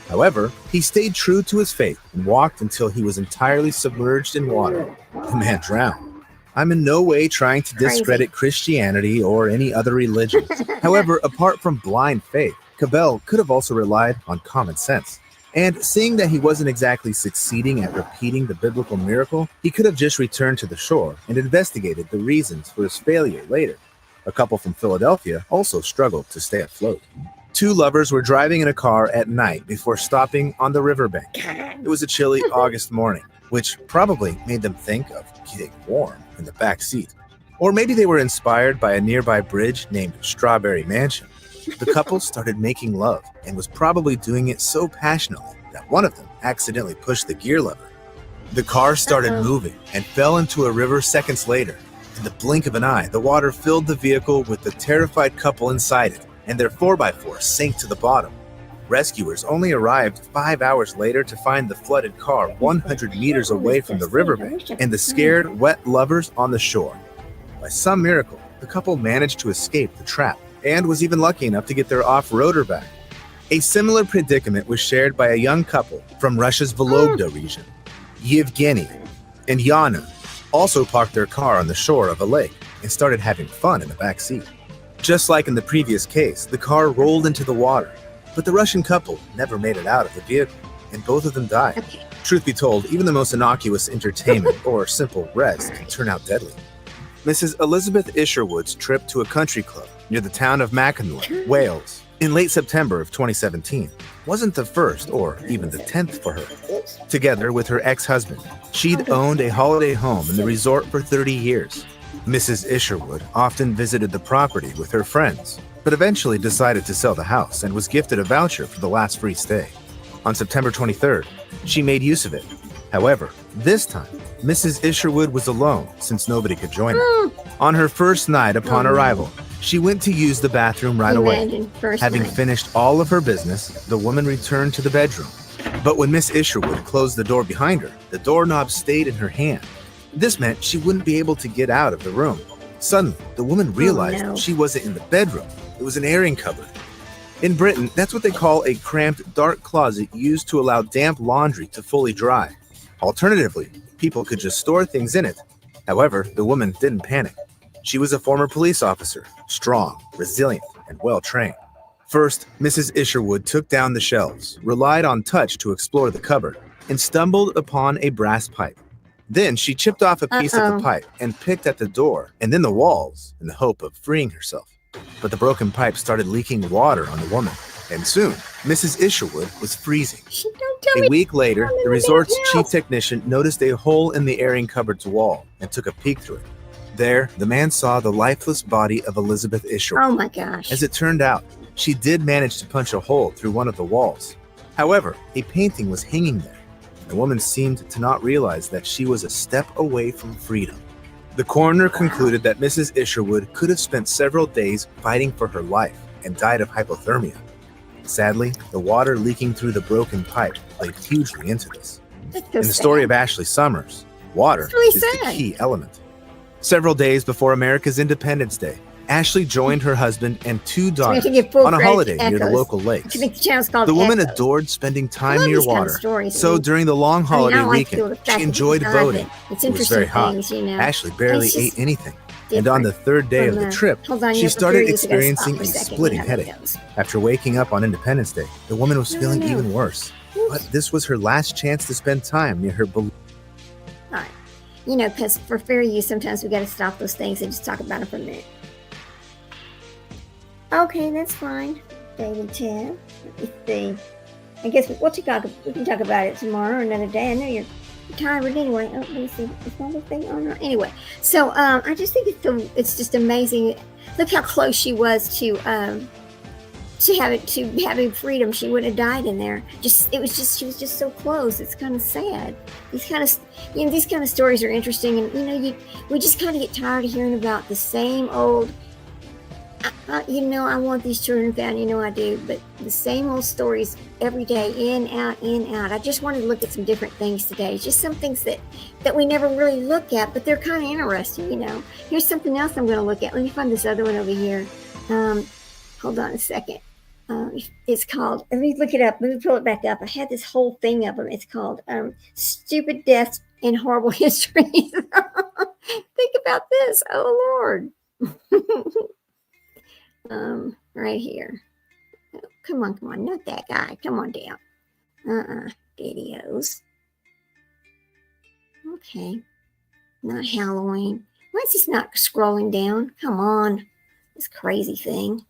However, he stayed true to his faith and walked until he was entirely submerged in water. The man drowned. I'm in no way trying to discredit Christianity or any other religion. However, apart from blind faith, Cabell could have also relied on common sense. And seeing that he wasn't exactly succeeding at repeating the biblical miracle, he could have just returned to the shore and investigated the reasons for his failure later. A couple from Philadelphia also struggled to stay afloat. Two lovers were driving in a car at night before stopping on the riverbank. It was a chilly August morning, which probably made them think of getting warm in the back seat. Or maybe they were inspired by a nearby bridge named Strawberry Mansion. The couple started making love and was probably doing it so passionately that one of them accidentally pushed the gear lever. The car started moving and fell into a river seconds later. In the blink of an eye, the water filled the vehicle with the terrified couple inside it, and their 4x4 sank to the bottom. Rescuers only arrived 5 hours later to find the flooded car 100 meters away from the riverbank and the scared, wet lovers on the shore. By some miracle, the couple managed to escape the trap and was even lucky enough to get their off-roader back. A similar predicament was shared by a young couple from Russia's Vologda region. Yevgeny and Yana also parked their car on the shore of a lake and started having fun in the back seat. Just like in the previous case, the car rolled into the water, but the Russian couple never made it out of the vehicle, and both of them died. Okay. Truth be told, even the most innocuous entertainment or simple rest can turn out deadly. Mrs. Elizabeth Isherwood's trip to a country club near the town of Mackinac, Wales, in late September of 2017 wasn't the first or even the 10th for her. Together with her ex-husband, she'd owned a holiday home in the resort for 30 years. Mrs. Isherwood often visited the property with her friends, but eventually decided to sell the house and was gifted a voucher for the last free stay. On September 23rd, she made use of it. However, this time, Mrs. Isherwood was alone since nobody could join her. On her first night upon arrival, she went to use the bathroom right away. Having finished all of her business, the woman returned to the bedroom. But when Miss Isherwood closed the door behind her, the doorknob stayed in her hand. This meant she wouldn't be able to get out of the room. Suddenly, the woman realized she wasn't in the bedroom. It was an airing cupboard. In Britain, that's what they call a cramped, dark closet used to allow damp laundry to fully dry. Alternatively, people could just store things in it. However, the woman didn't panic. She was a former police officer, strong, resilient, and well-trained. First, Mrs. Isherwood took down the shelves, relied on touch to explore the cupboard, and stumbled upon a brass pipe. Then she chipped off a piece of the pipe and picked at the door and then the walls in the hope of freeing herself. But the broken pipe started leaking water on the woman, and soon, Mrs. Isherwood was freezing. A week later, the resort's chief technician noticed a hole in the airing cupboard's wall and took a peek through it. There, the man saw the lifeless body of Elizabeth Isherwood. Oh my gosh. As it turned out, she did manage to punch a hole through one of the walls. However, a painting was hanging there. The woman seemed to not realize that she was a step away from freedom. The coroner concluded that Mrs. Isherwood could have spent several days fighting for her life and died of hypothermia. Sadly, the water leaking through the broken pipe played hugely into this. In the story of Ashley Summers, water is the key element. Several days before America's Independence Day, Ashley joined her husband and two daughters on a holiday near the local lakes. The woman adored spending time near water, so during the long holiday weekend, she enjoyed boating. It was very hot. Ashley barely ate anything, and on the third day of the trip, she started experiencing a splitting headache. After waking up on Independence Day, the woman was feeling even worse, but this was her last chance to spend time near her beloved. you know, because for fair use, sometimes we got to stop those things and just talk about them for a minute. Okay, that's fine. Daily tab. Let me see. I guess we can talk about it tomorrow or another day. I know you're tired anyway. Oh, let me see. Is my thing on? No. Anyway, so I just think it's just amazing. Look how close she was to having freedom. She wouldn't have died in there. She was just so close. It's kind of sad. These kind of stories are interesting, and we just kind of get tired of hearing about the same old. I want these children found, I do, but the same old stories every day, in, out. I just wanted to look at some different things today. Just some things that we never really look at, but they're kind of interesting, Here's something else I'm going to look at. Let me find this other one over here. Hold on a second. It's called, let me look it up. Let me pull it back up. I had this whole thing of them. It's called Stupid Deaths and Horrible Histories. Think about this. Oh, Lord. Right here. Oh, come on, not that guy. Come on down. Videos. Okay. Not Halloween. Why is this not scrolling down? Come on. This crazy thing.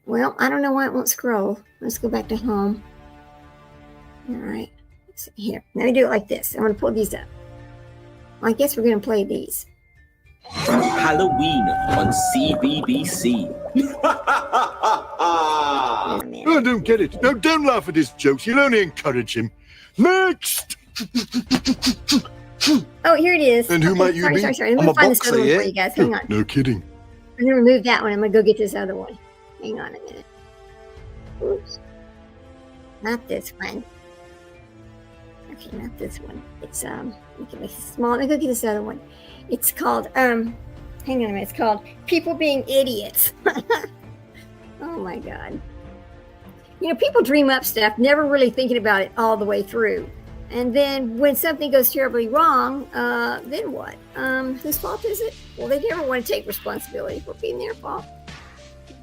Well, I don't know why it won't scroll. Let's go back to home. All right. Here. Let me do it like this. I'm going to pull these up. Well, I guess we're going to play these. Halloween on CBBC. I don't get it. No, don't laugh at his jokes. You'll only encourage him. Next! Oh, here it is. And who might you be? Sorry. Let me find this other one for you guys. Hang on. No kidding. I'm going to remove that one. I'm going to go get this other one. Hang on a minute. Oops. Not this one. Okay, not this one. It's, let me make it small. Let me go get this other one. It's called, hang on a minute. It's called People Being Idiots. Oh my God. People dream up stuff, never really thinking about it all the way through. And then when something goes terribly wrong, then what? Whose fault is it? Well, they never want to take responsibility for being their fault.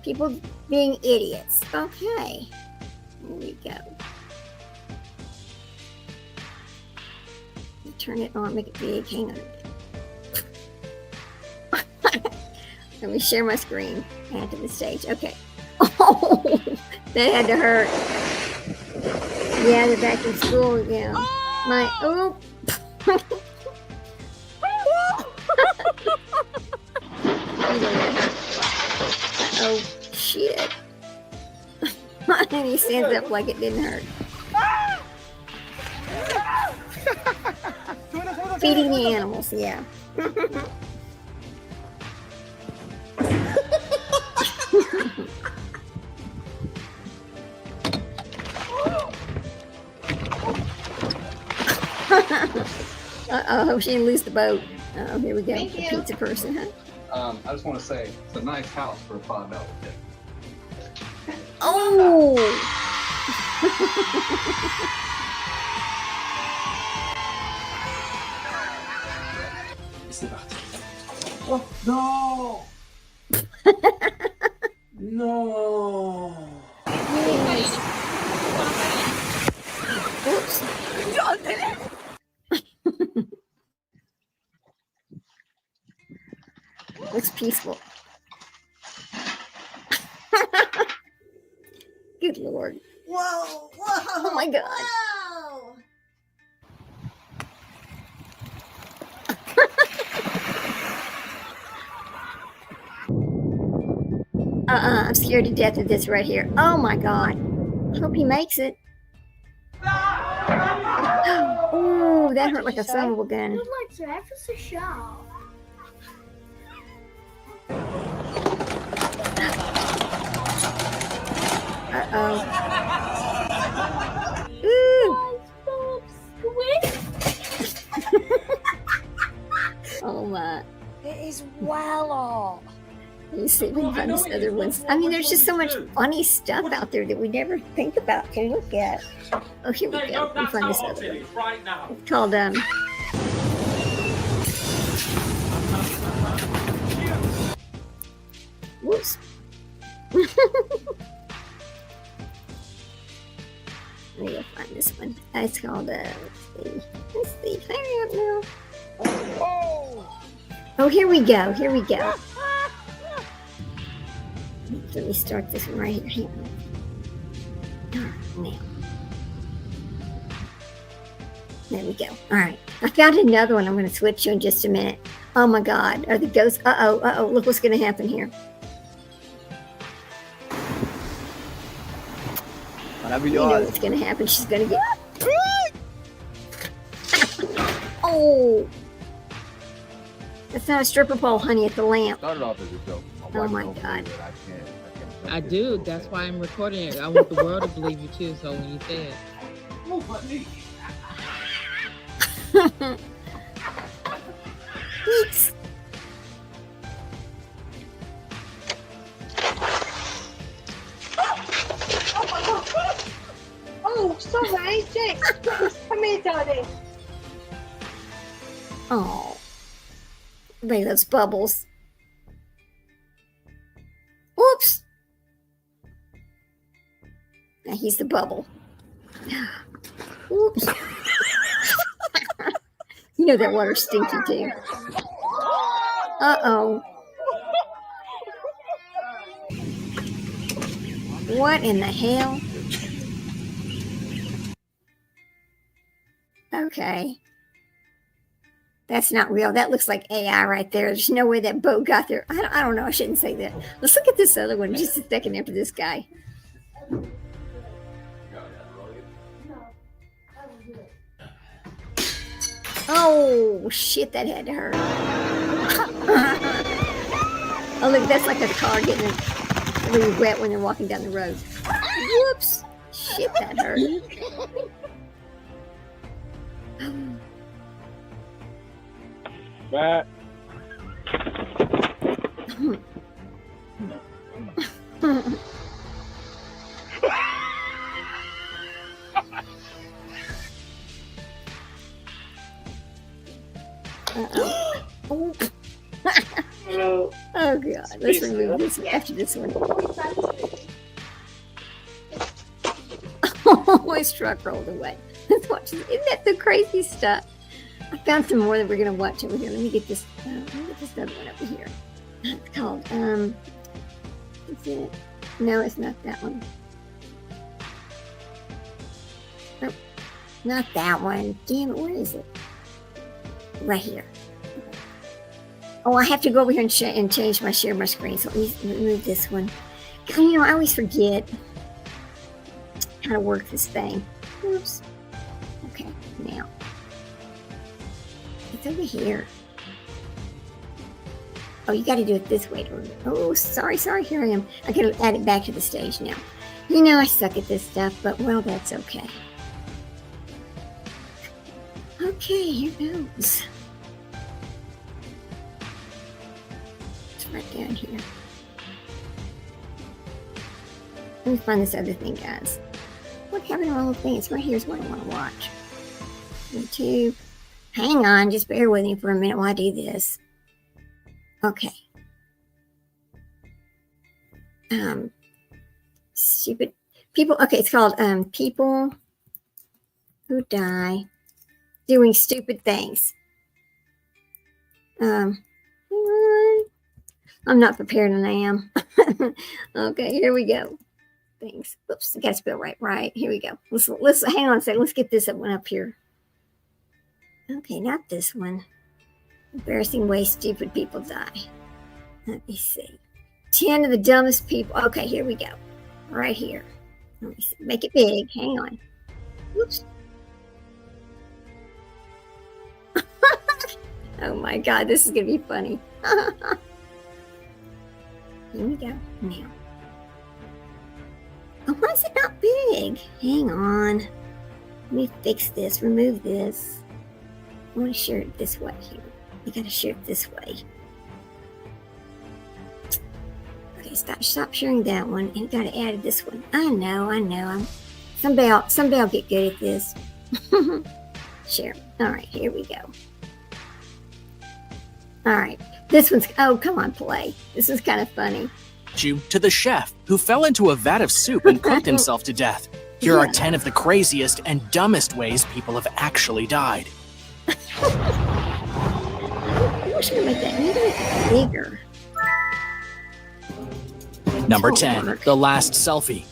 People being idiots. Okay. Here we go. Turn it on, make it big. Hang on a minute. Let me share my screen. Add to the stage. Okay. Oh, that had to hurt. Yeah, they're back in school. Yeah. Oh, shit. And he stands up like it didn't hurt. Feeding the animals, yeah. Uh-oh, I hope she didn't lose the boat. Uh-oh, here we go. The pizza person, huh? I just want to say, it's a nice house for a $5 tip. Oh! Oh, no! No! Yes. Oops. Looks peaceful. Good Lord. Whoa! Oh my God. Whoa! I'm scared to death of this right here. Oh my God. Hope he makes it. Oh, that hurt like a son of a gun. Who'd like to have us a show? Uh-oh. Ooh. Oh my. It is well off. Let me see if we can find this other ones. I mean, there's just so much funny stuff out there that we never think about to look at. Oh, here we go. Let me find this other one. It's called, whoops. Let me go find this one. It's called, let's see. Hurry up now. Oh, here we go. Here we go. Let me start this one right here. Now. There we go. All right. I found another one I'm going to switch to in just a minute. Oh my God. Are the ghosts? Uh-oh. Look what's going to happen here. You know what's going to happen. She's going to get... Oh! That's not a stripper pole, honey. It's a lamp. Started off as a joke. Oh my God. I do. That's why I'm recording it. I want the world to believe you too. So when you say it. Thanks. Oh, sorry, Jax. Come here, darling. Oh. Look at those bubbles. Whoops. Now he's the bubble. Oops. You know that water's stinky too. Uh-oh. What in the hell? Okay. That's not real. That looks like AI right there. There's no way that boat got there. I don't know. I shouldn't say that. Let's look at this other one just a second after this guy. Oh, shit, that had to hurt. Oh, look, that's like a car getting really wet when they're walking down the road. Whoops. Shit, that hurt. Matt. Oh. Oh God, let's remove this after this one. Oh, his truck rolled away. Let's watch this. Isn't that the crazy stuff? I found some more that we're gonna watch over here. Let me get this. Let me get this other one over here. It's called. Is it? No, it's not that one. Nope, not that one. Damn it, where is it? Right here. Oh, I have to go over here and change my share my screen. So let me remove this one. You know, I always forget how to work this thing. Oops. Okay, now. It's over here. Oh, you got to do it this way. Oh, sorry. Here I am. I got to add it back to the stage now. You know, I suck at this stuff, but well, that's okay. Okay, here goes. It's right down here. Let me find this other thing, guys. What happened to all the things? Right here's what I want to watch. YouTube. Hang on, just bear with me for a minute while I do this. Okay. Stupid people. Okay, it's called People Who Die Doing Stupid Things. I'm not prepared, and I am. Okay, here we go. Thanks. Oops, I got to spell right. Here we go. Let's hang on a second. Let's get this one up here. Okay, not this one. Embarrassing way stupid people die. Let me see. 10 of the dumbest people. Okay, here we go. Right here. Let me see. Make it big. Hang on. Oops. Oh my God, this is going to be funny. Here we go. Now. Oh, why is it not big? Hang on. Let me fix this. Remove this. I want to share it this way here. You got to share it this way. Okay, stop sharing that one. And you got to add this one. I know. Someday I'll get good at this. Share. All right, here we go. All right, this one's. Oh, come on, play. This is kind of funny. To the chef who fell into a vat of soup and cooked himself to death. Here are 10 of the craziest and dumbest ways people have actually died. we're just gonna make that. Maybe make it bigger. Number 10, the last selfie.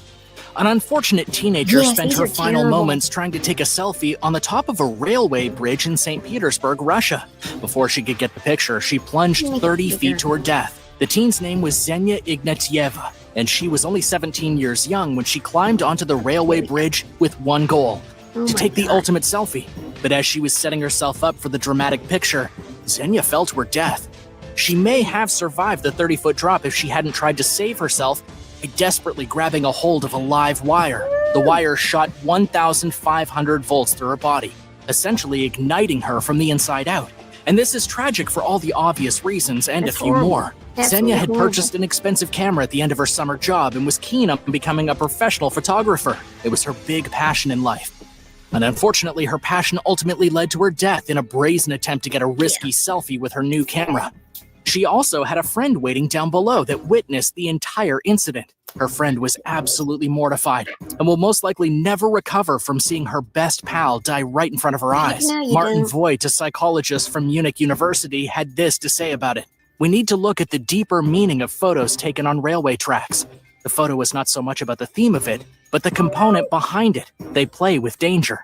An unfortunate teenager spent her final moments trying to take a selfie on the top of a railway bridge in St. Petersburg, Russia. Before she could get the picture, she plunged 30 feet to her death. The teen's name was Xenia Ignatieva, and she was only 17 years young when she climbed onto the railway bridge with one goal, to take the ultimate selfie. But as she was setting herself up for the dramatic picture, Xenia fell to her death. She may have survived the 30-foot drop if she hadn't tried to save herself by desperately grabbing a hold of a live wire. The wire shot 1,500 volts through her body, essentially igniting her from the inside out. And this is tragic for all the obvious reasons and a few more. Xenia had purchased an expensive camera at the end of her summer job and was keen on becoming a professional photographer. It was her big passion in life. And unfortunately, her passion ultimately led to her death in a brazen attempt to get a risky selfie with her new camera. She also had a friend waiting down below that witnessed the entire incident. Her friend was absolutely mortified and will most likely never recover from seeing her best pal die right in front of her eyes. Martin Voigt, a psychologist from Munich University, had this to say about it. We need to look at the deeper meaning of photos taken on railway tracks. The photo is not so much about the theme of it, but the component behind it. They play with danger.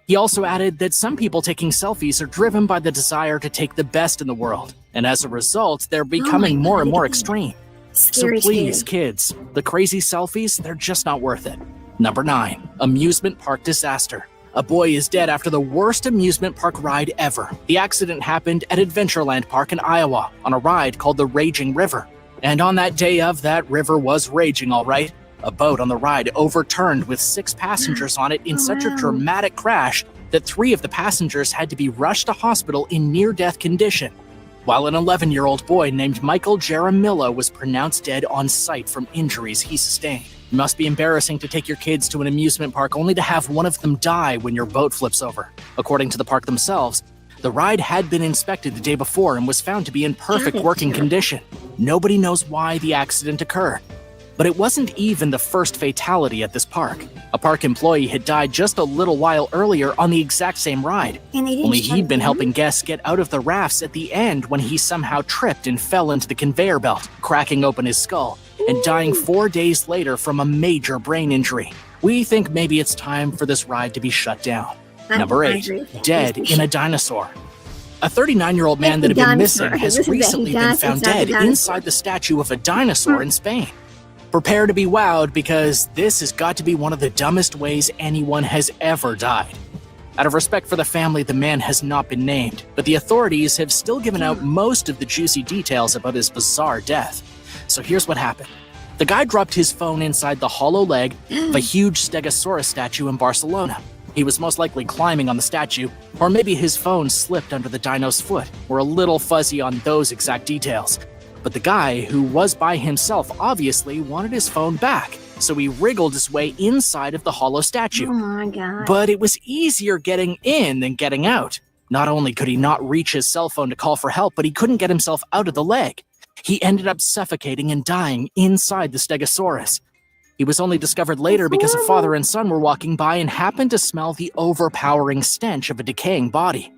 He also added that some people taking selfies are driven by the desire to take the best in the world, and as a result, they're becoming more and more extreme. So please, kids, the crazy selfies, they're just not worth it. Number 9, amusement park disaster. A boy is dead after the worst amusement park ride ever. The accident happened at Adventureland Park in Iowa on a ride called the Raging River. And on that day that river was raging, all right. A boat on the ride overturned with 6 passengers on it in such a dramatic crash that 3 of the passengers had to be rushed to hospital in near-death condition, while an 11-year-old boy named Michael Jaramillo was pronounced dead on sight from injuries he sustained. It must be embarrassing to take your kids to an amusement park only to have one of them die when your boat flips over. According to the park themselves, the ride had been inspected the day before and was found to be in perfect working condition. Nobody knows why the accident occurred. But it wasn't even the first fatality at this park. A park employee had died just a little while earlier on the exact same ride. Only he'd been helping guests get out of the rafts at the end when he somehow tripped and fell into the conveyor belt, cracking open his skull, and dying 4 days later from a major brain injury. We think maybe it's time for this ride to be shut down. Number 8, dead in a dinosaur. A 39-year-old man that had been missing has recently been found dead inside the statue of a dinosaur in Spain. Prepare to be wowed because this has got to be one of the dumbest ways anyone has ever died. Out of respect for the family, the man has not been named, but the authorities have still given out most of the juicy details about his bizarre death. So here's what happened. The guy dropped his phone inside the hollow leg of a huge Stegosaurus statue in Barcelona. He was most likely climbing on the statue, or maybe his phone slipped under the dino's foot. We're a little fuzzy on those exact details. But the guy, who was by himself, obviously wanted his phone back, so he wriggled his way inside of the hollow statue. Oh my God. But it was easier getting in than getting out. Not only could he not reach his cell phone to call for help, but he couldn't get himself out of the leg. He ended up suffocating and dying inside the Stegosaurus. He was only discovered later because a father and son were walking by and happened to smell the overpowering stench of a decaying body.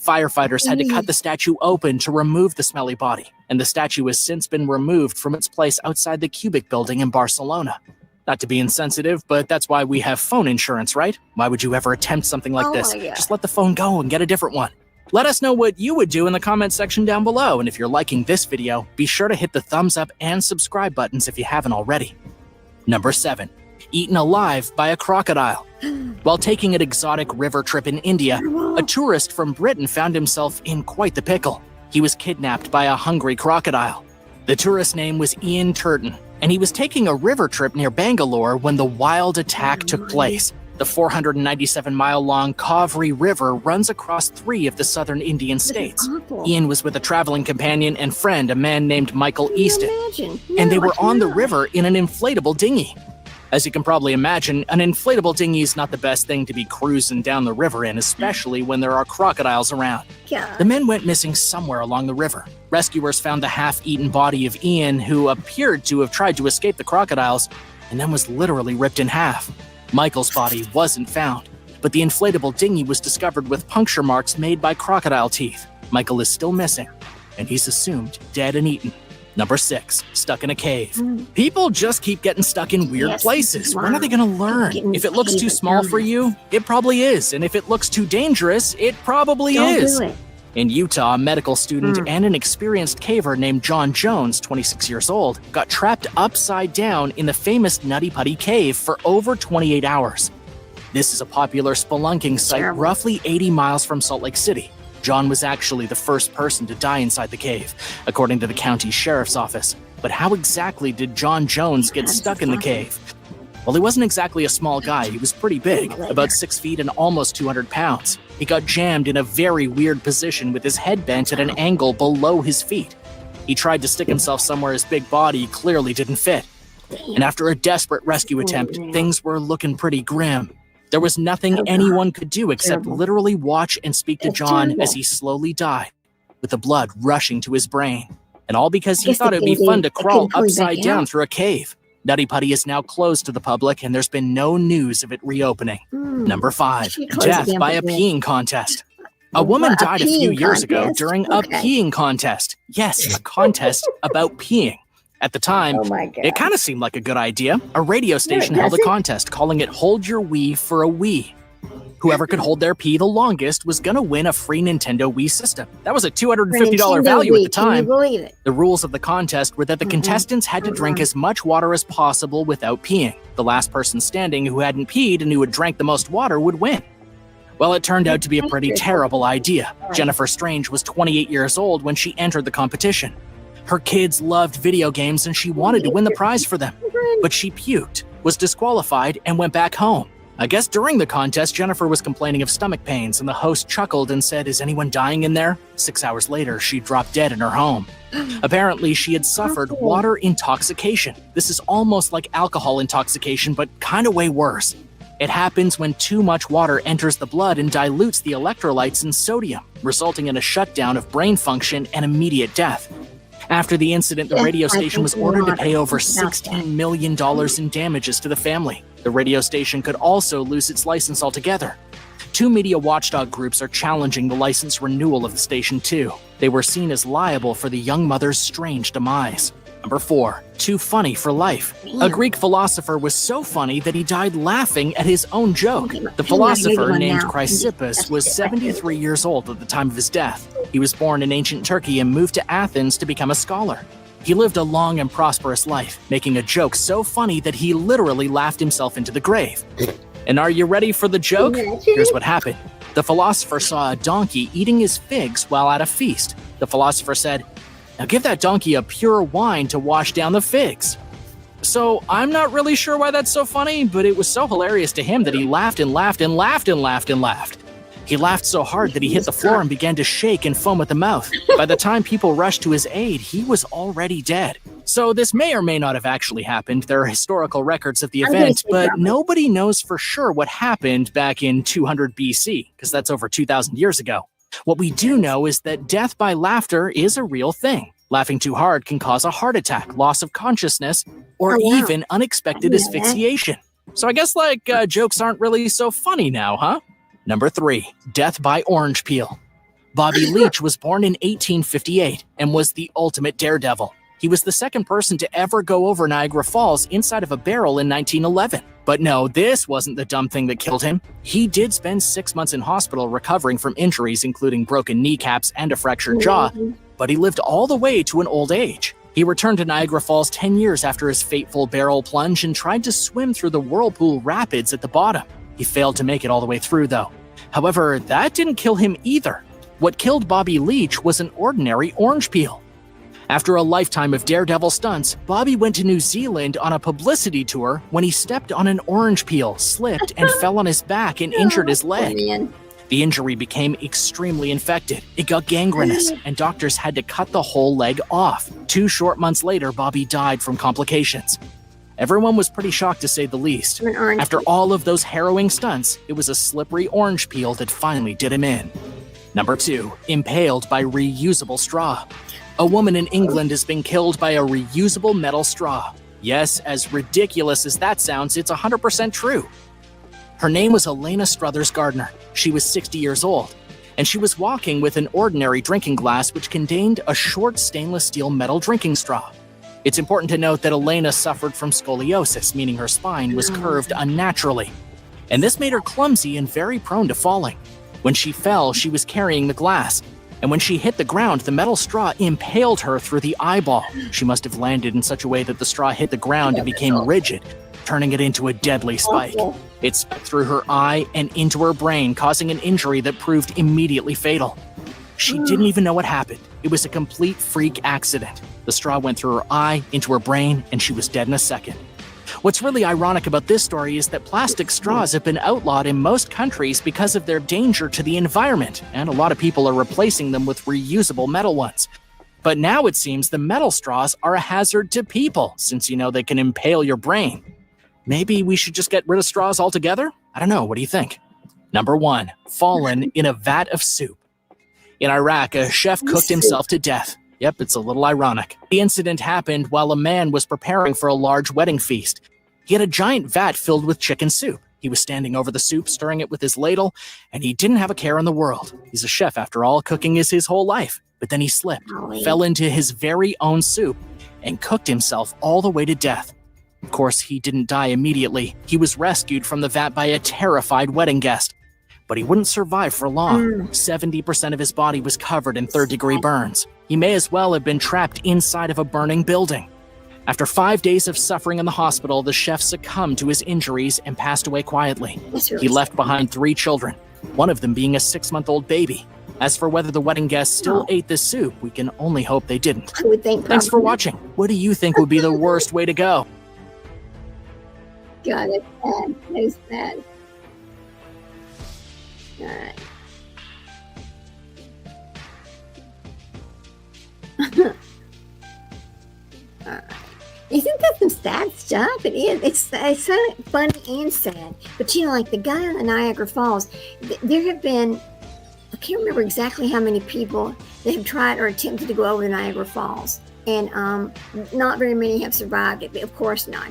Firefighters had to cut the statue open to remove the smelly body, and the statue has since been removed from its place outside the Cubic building in Barcelona. Not to be insensitive, but that's why we have phone insurance, right? Why would you ever attempt something like this? Just let the phone go and get a different one. Let us know what you would do in the comment section down below, and if you're liking this video, be sure to hit the thumbs up and subscribe buttons if you haven't already. Number 7. Eaten alive by a crocodile. While taking an exotic river trip in India, a tourist from Britain found himself in quite the pickle. He was kidnapped by a hungry crocodile. The tourist's name was Ian Turton, and he was taking a river trip near Bangalore when the wild attack took place. The 497-mile-long Kaveri River runs across 3 of the southern Indian states. Ian was with a traveling companion and friend, a man named Michael Easton, and they were on the river in an inflatable dinghy. As you can probably imagine, an inflatable dinghy is not the best thing to be cruising down the river in, especially when there are crocodiles around. The men went missing somewhere along the river. Rescuers found the half-eaten body of Ian, who appeared to have tried to escape the crocodiles, and then was literally ripped in half. Michael's body wasn't found, but the inflatable dinghy was discovered with puncture marks made by crocodile teeth. Michael is still missing, and he's assumed dead and eaten. Number 6, stuck in a cave. People just keep getting stuck in weird places. When are they going to learn? If it looks too small for you, it probably is. And if it looks too dangerous, it probably is. Do it. In Utah, a medical student and an experienced caver named John Jones, 26 years old, got trapped upside down in the famous Nutty Putty Cave for over 28 hours. This is a popular spelunking site roughly 80 miles from Salt Lake City. John was actually the first person to die inside the cave, according to the county sheriff's office. But how exactly did John Jones get stuck in the cave? Well, he wasn't exactly a small guy. He was pretty big, about 6 feet and almost 200 pounds. He got jammed in a very weird position with his head bent at an angle below his feet. He tried to stick himself somewhere his big body clearly didn't fit. And after a desperate rescue attempt, things were looking pretty grim. There was nothing anyone could do except literally watch and speak to John as he slowly died, with the blood rushing to his brain. And all because he thought it would be fun to crawl upside down through a cave. Nutty Putty is now closed to the public, and there's been no news of it reopening. Number 5, death by a peeing contest. A woman died a few years ago during a peeing contest. Yes, a contest about peeing. At the time, it kind of seemed like a good idea. A radio station held a contest calling it Hold Your Wii for a Wii. Whoever could hold their pee the longest was going to win a free Nintendo Wii system. That was a $250 value at the time. Can you believe it? The rules of the contest were that the contestants had to drink as much water as possible without peeing. The last person standing who hadn't peed and who had drank the most water would win. Well, it turned out to be a pretty terrible idea. Jennifer Strange was 28 years old when she entered the competition. Her kids loved video games and she wanted to win the prize for them. But she puked, was disqualified, and went back home. I guess during the contest, Jennifer was complaining of stomach pains, and the host chuckled and said, "Is anyone dying in there?" 6 hours later, she dropped dead in her home. Apparently, she had suffered water intoxication. This is almost like alcohol intoxication, but kind of way worse. It happens when too much water enters the blood and dilutes the electrolytes and sodium, resulting in a shutdown of brain function and immediate death. After the incident, the radio station was ordered to pay over $16 million in damages to the family. The radio station could also lose its license altogether. 2 media watchdog groups are challenging the license renewal of the station too. They were seen as liable for the young mother's strange demise. Number 4, too funny for life. A Greek philosopher was so funny that he died laughing at his own joke. The philosopher, named Chrysippus, was 73 years old at the time of his death. He was born in ancient Turkey and moved to Athens to become a scholar. He lived a long and prosperous life, making a joke so funny that he literally laughed himself into the grave. And are you ready for the joke? Here's what happened. The philosopher saw a donkey eating his figs while at a feast. The philosopher said, "Now give that donkey a pure wine to wash down the figs." So I'm not really sure why that's so funny, but it was so hilarious to him that he laughed and laughed and laughed and laughed and laughed. He laughed so hard that he hit the floor and began to shake and foam at the mouth. By the time people rushed to his aid, he was already dead. So this may or may not have actually happened. There are historical records of the event, but nobody knows for sure what happened back in 200 BC, because that's over 2,000 years ago. What we do know is that death by laughter is a real thing. Laughing too hard can cause a heart attack, loss of consciousness, or even unexpected asphyxiation. So I guess jokes aren't really so funny now, huh? Number 3, death by orange peel. Bobby Leach was born in 1858 and was the ultimate daredevil. He was the second person to ever go over Niagara Falls inside of a barrel in 1911. But no, this wasn't the dumb thing that killed him. He did spend 6 months in hospital recovering from injuries, including broken kneecaps and a fractured jaw, but he lived all the way to an old age. He returned to Niagara Falls 10 years after his fateful barrel plunge and tried to swim through the whirlpool rapids at the bottom. He failed to make it all the way through, though. However, that didn't kill him either. What killed Bobby Leach was an ordinary orange peel. After a lifetime of daredevil stunts, Bobby went to New Zealand on a publicity tour when he stepped on an orange peel, slipped, and fell on his back and injured his leg. The injury became extremely infected. It got gangrenous, and doctors had to cut the whole leg off. 2 short months later, Bobby died from complications. Everyone was pretty shocked, to say the least. After all of those harrowing stunts, it was a slippery orange peel that finally did him in. Number 2, impaled by reusable straw. A woman in England has been killed by a reusable metal straw. Yes, as ridiculous as that sounds, it's 100% true. Her name was Elena Struthers Gardner. She was 60 years old. and she was walking with an ordinary drinking glass which contained a short stainless steel metal drinking straw. It's important to note that Elena suffered from scoliosis, meaning her spine was curved unnaturally, and this made her clumsy and very prone to falling. When she fell, she was carrying the glass, and when she hit the ground, the metal straw impaled her through the eyeball. She must have landed in such a way that the straw hit the ground and became rigid, turning it into a deadly spike. It spiked through her eye and into her brain, causing an injury that proved immediately fatal. She didn't even know what happened. It was a complete freak accident. The straw went through her eye, into her brain, and she was dead in a second. What's really ironic about this story is that plastic straws have been outlawed in most countries because of their danger to the environment, and a lot of people are replacing them with reusable metal ones. But now it seems the metal straws are a hazard to people, since they can impale your brain. Maybe we should just get rid of straws altogether? I don't know, what do you think? Number 1, fallen in a vat of soup. In Iraq, a chef cooked himself to death. Yep, it's a little ironic. The incident happened while a man was preparing for a large wedding feast. He had a giant vat filled with chicken soup. He was standing over the soup, stirring it with his ladle, and he didn't have a care in the world. He's a chef after all, cooking is his whole life. But then he slipped, fell into his very own soup, and cooked himself all the way to death. Of course, he didn't die immediately. He was rescued from the vat by a terrified wedding guest. But he wouldn't survive for long. 70% of his body was covered in third-degree burns. He may as well have been trapped inside of a burning building. After 5 days of suffering in the hospital, the chef succumbed to his injuries and passed away quietly. He left behind 3 children, one of them being a 6-month-old baby. As for whether the wedding guests still ate this soup, we can only hope they didn't. I would think Thanks for watching. What do you think would be the worst way to go? God, that's bad. That is bad. All right. All right. Isn't that some sad stuff? It is. It's so funny and sad. But like the guy on the Niagara Falls, there have been, I can't remember exactly how many people that have tried or attempted to go over the Niagara Falls. And not very many have survived it, but of course not,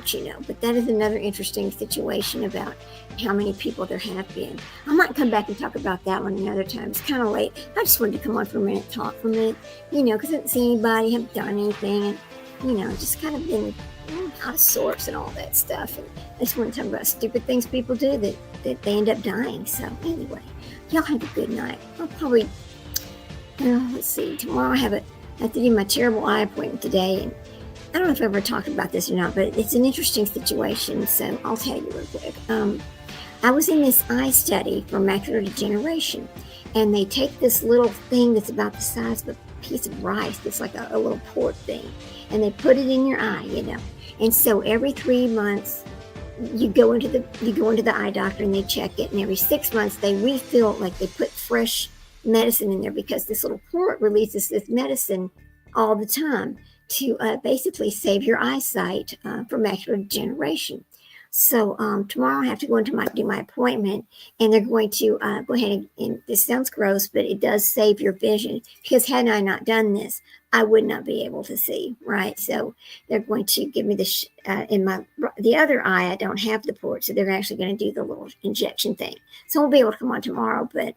But that is another interesting situation about how many people there have been. I might come back and talk about that one another time. It's kind of late. I just wanted to come on for a minute, talk for a minute, because I didn't see anybody, haven't done anything, and, just kind of been out of sorts and all that stuff. And I just want to talk about stupid things people do that they end up dying. So anyway, y'all have a good night. I'll probably, let's see, tomorrow I have to do my terrible eye appointment today, and I don't know if I've ever talked about this or not, but it's an interesting situation, so I'll tell you real quick. I was in this eye study for macular degeneration, and they take this little thing that's about the size of a piece of rice, it's like a little port thing, and they put it in your eye, and so every 3 months you go into the eye doctor and they check it, and every 6 months they refill, like they put fresh medicine in there, because this little port releases this medicine all the time to basically save your eyesight from macular degeneration. So tomorrow I have to go into do my appointment, and they're going to go ahead and this sounds gross, but it does save your vision, because had I not done this, I would not be able to see, right? So they're going to give me this in the other eye. I don't have the port, so they're actually going to do the little injection thing. So I won't be able to come on tomorrow, but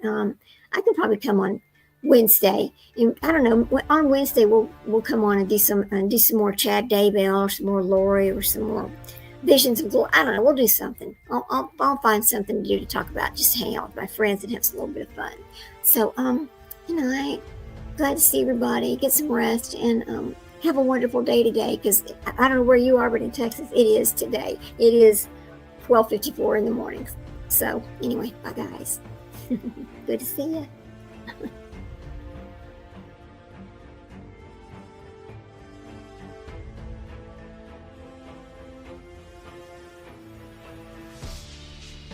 I could probably come on Wednesday, and I don't know. On Wednesday we'll come on and do some more Chad Daybell, or some more Lori, or some more Visions of Glory. I don't know. We'll do something. I'll find something to do to talk about. Just hang out with my friends and have a little bit of fun. So I'm glad to see everybody. Get some rest and have a wonderful day today. Because I don't know where you are, but in Texas it is today. It is 12:54 in the morning. So anyway, bye guys. Good to see you.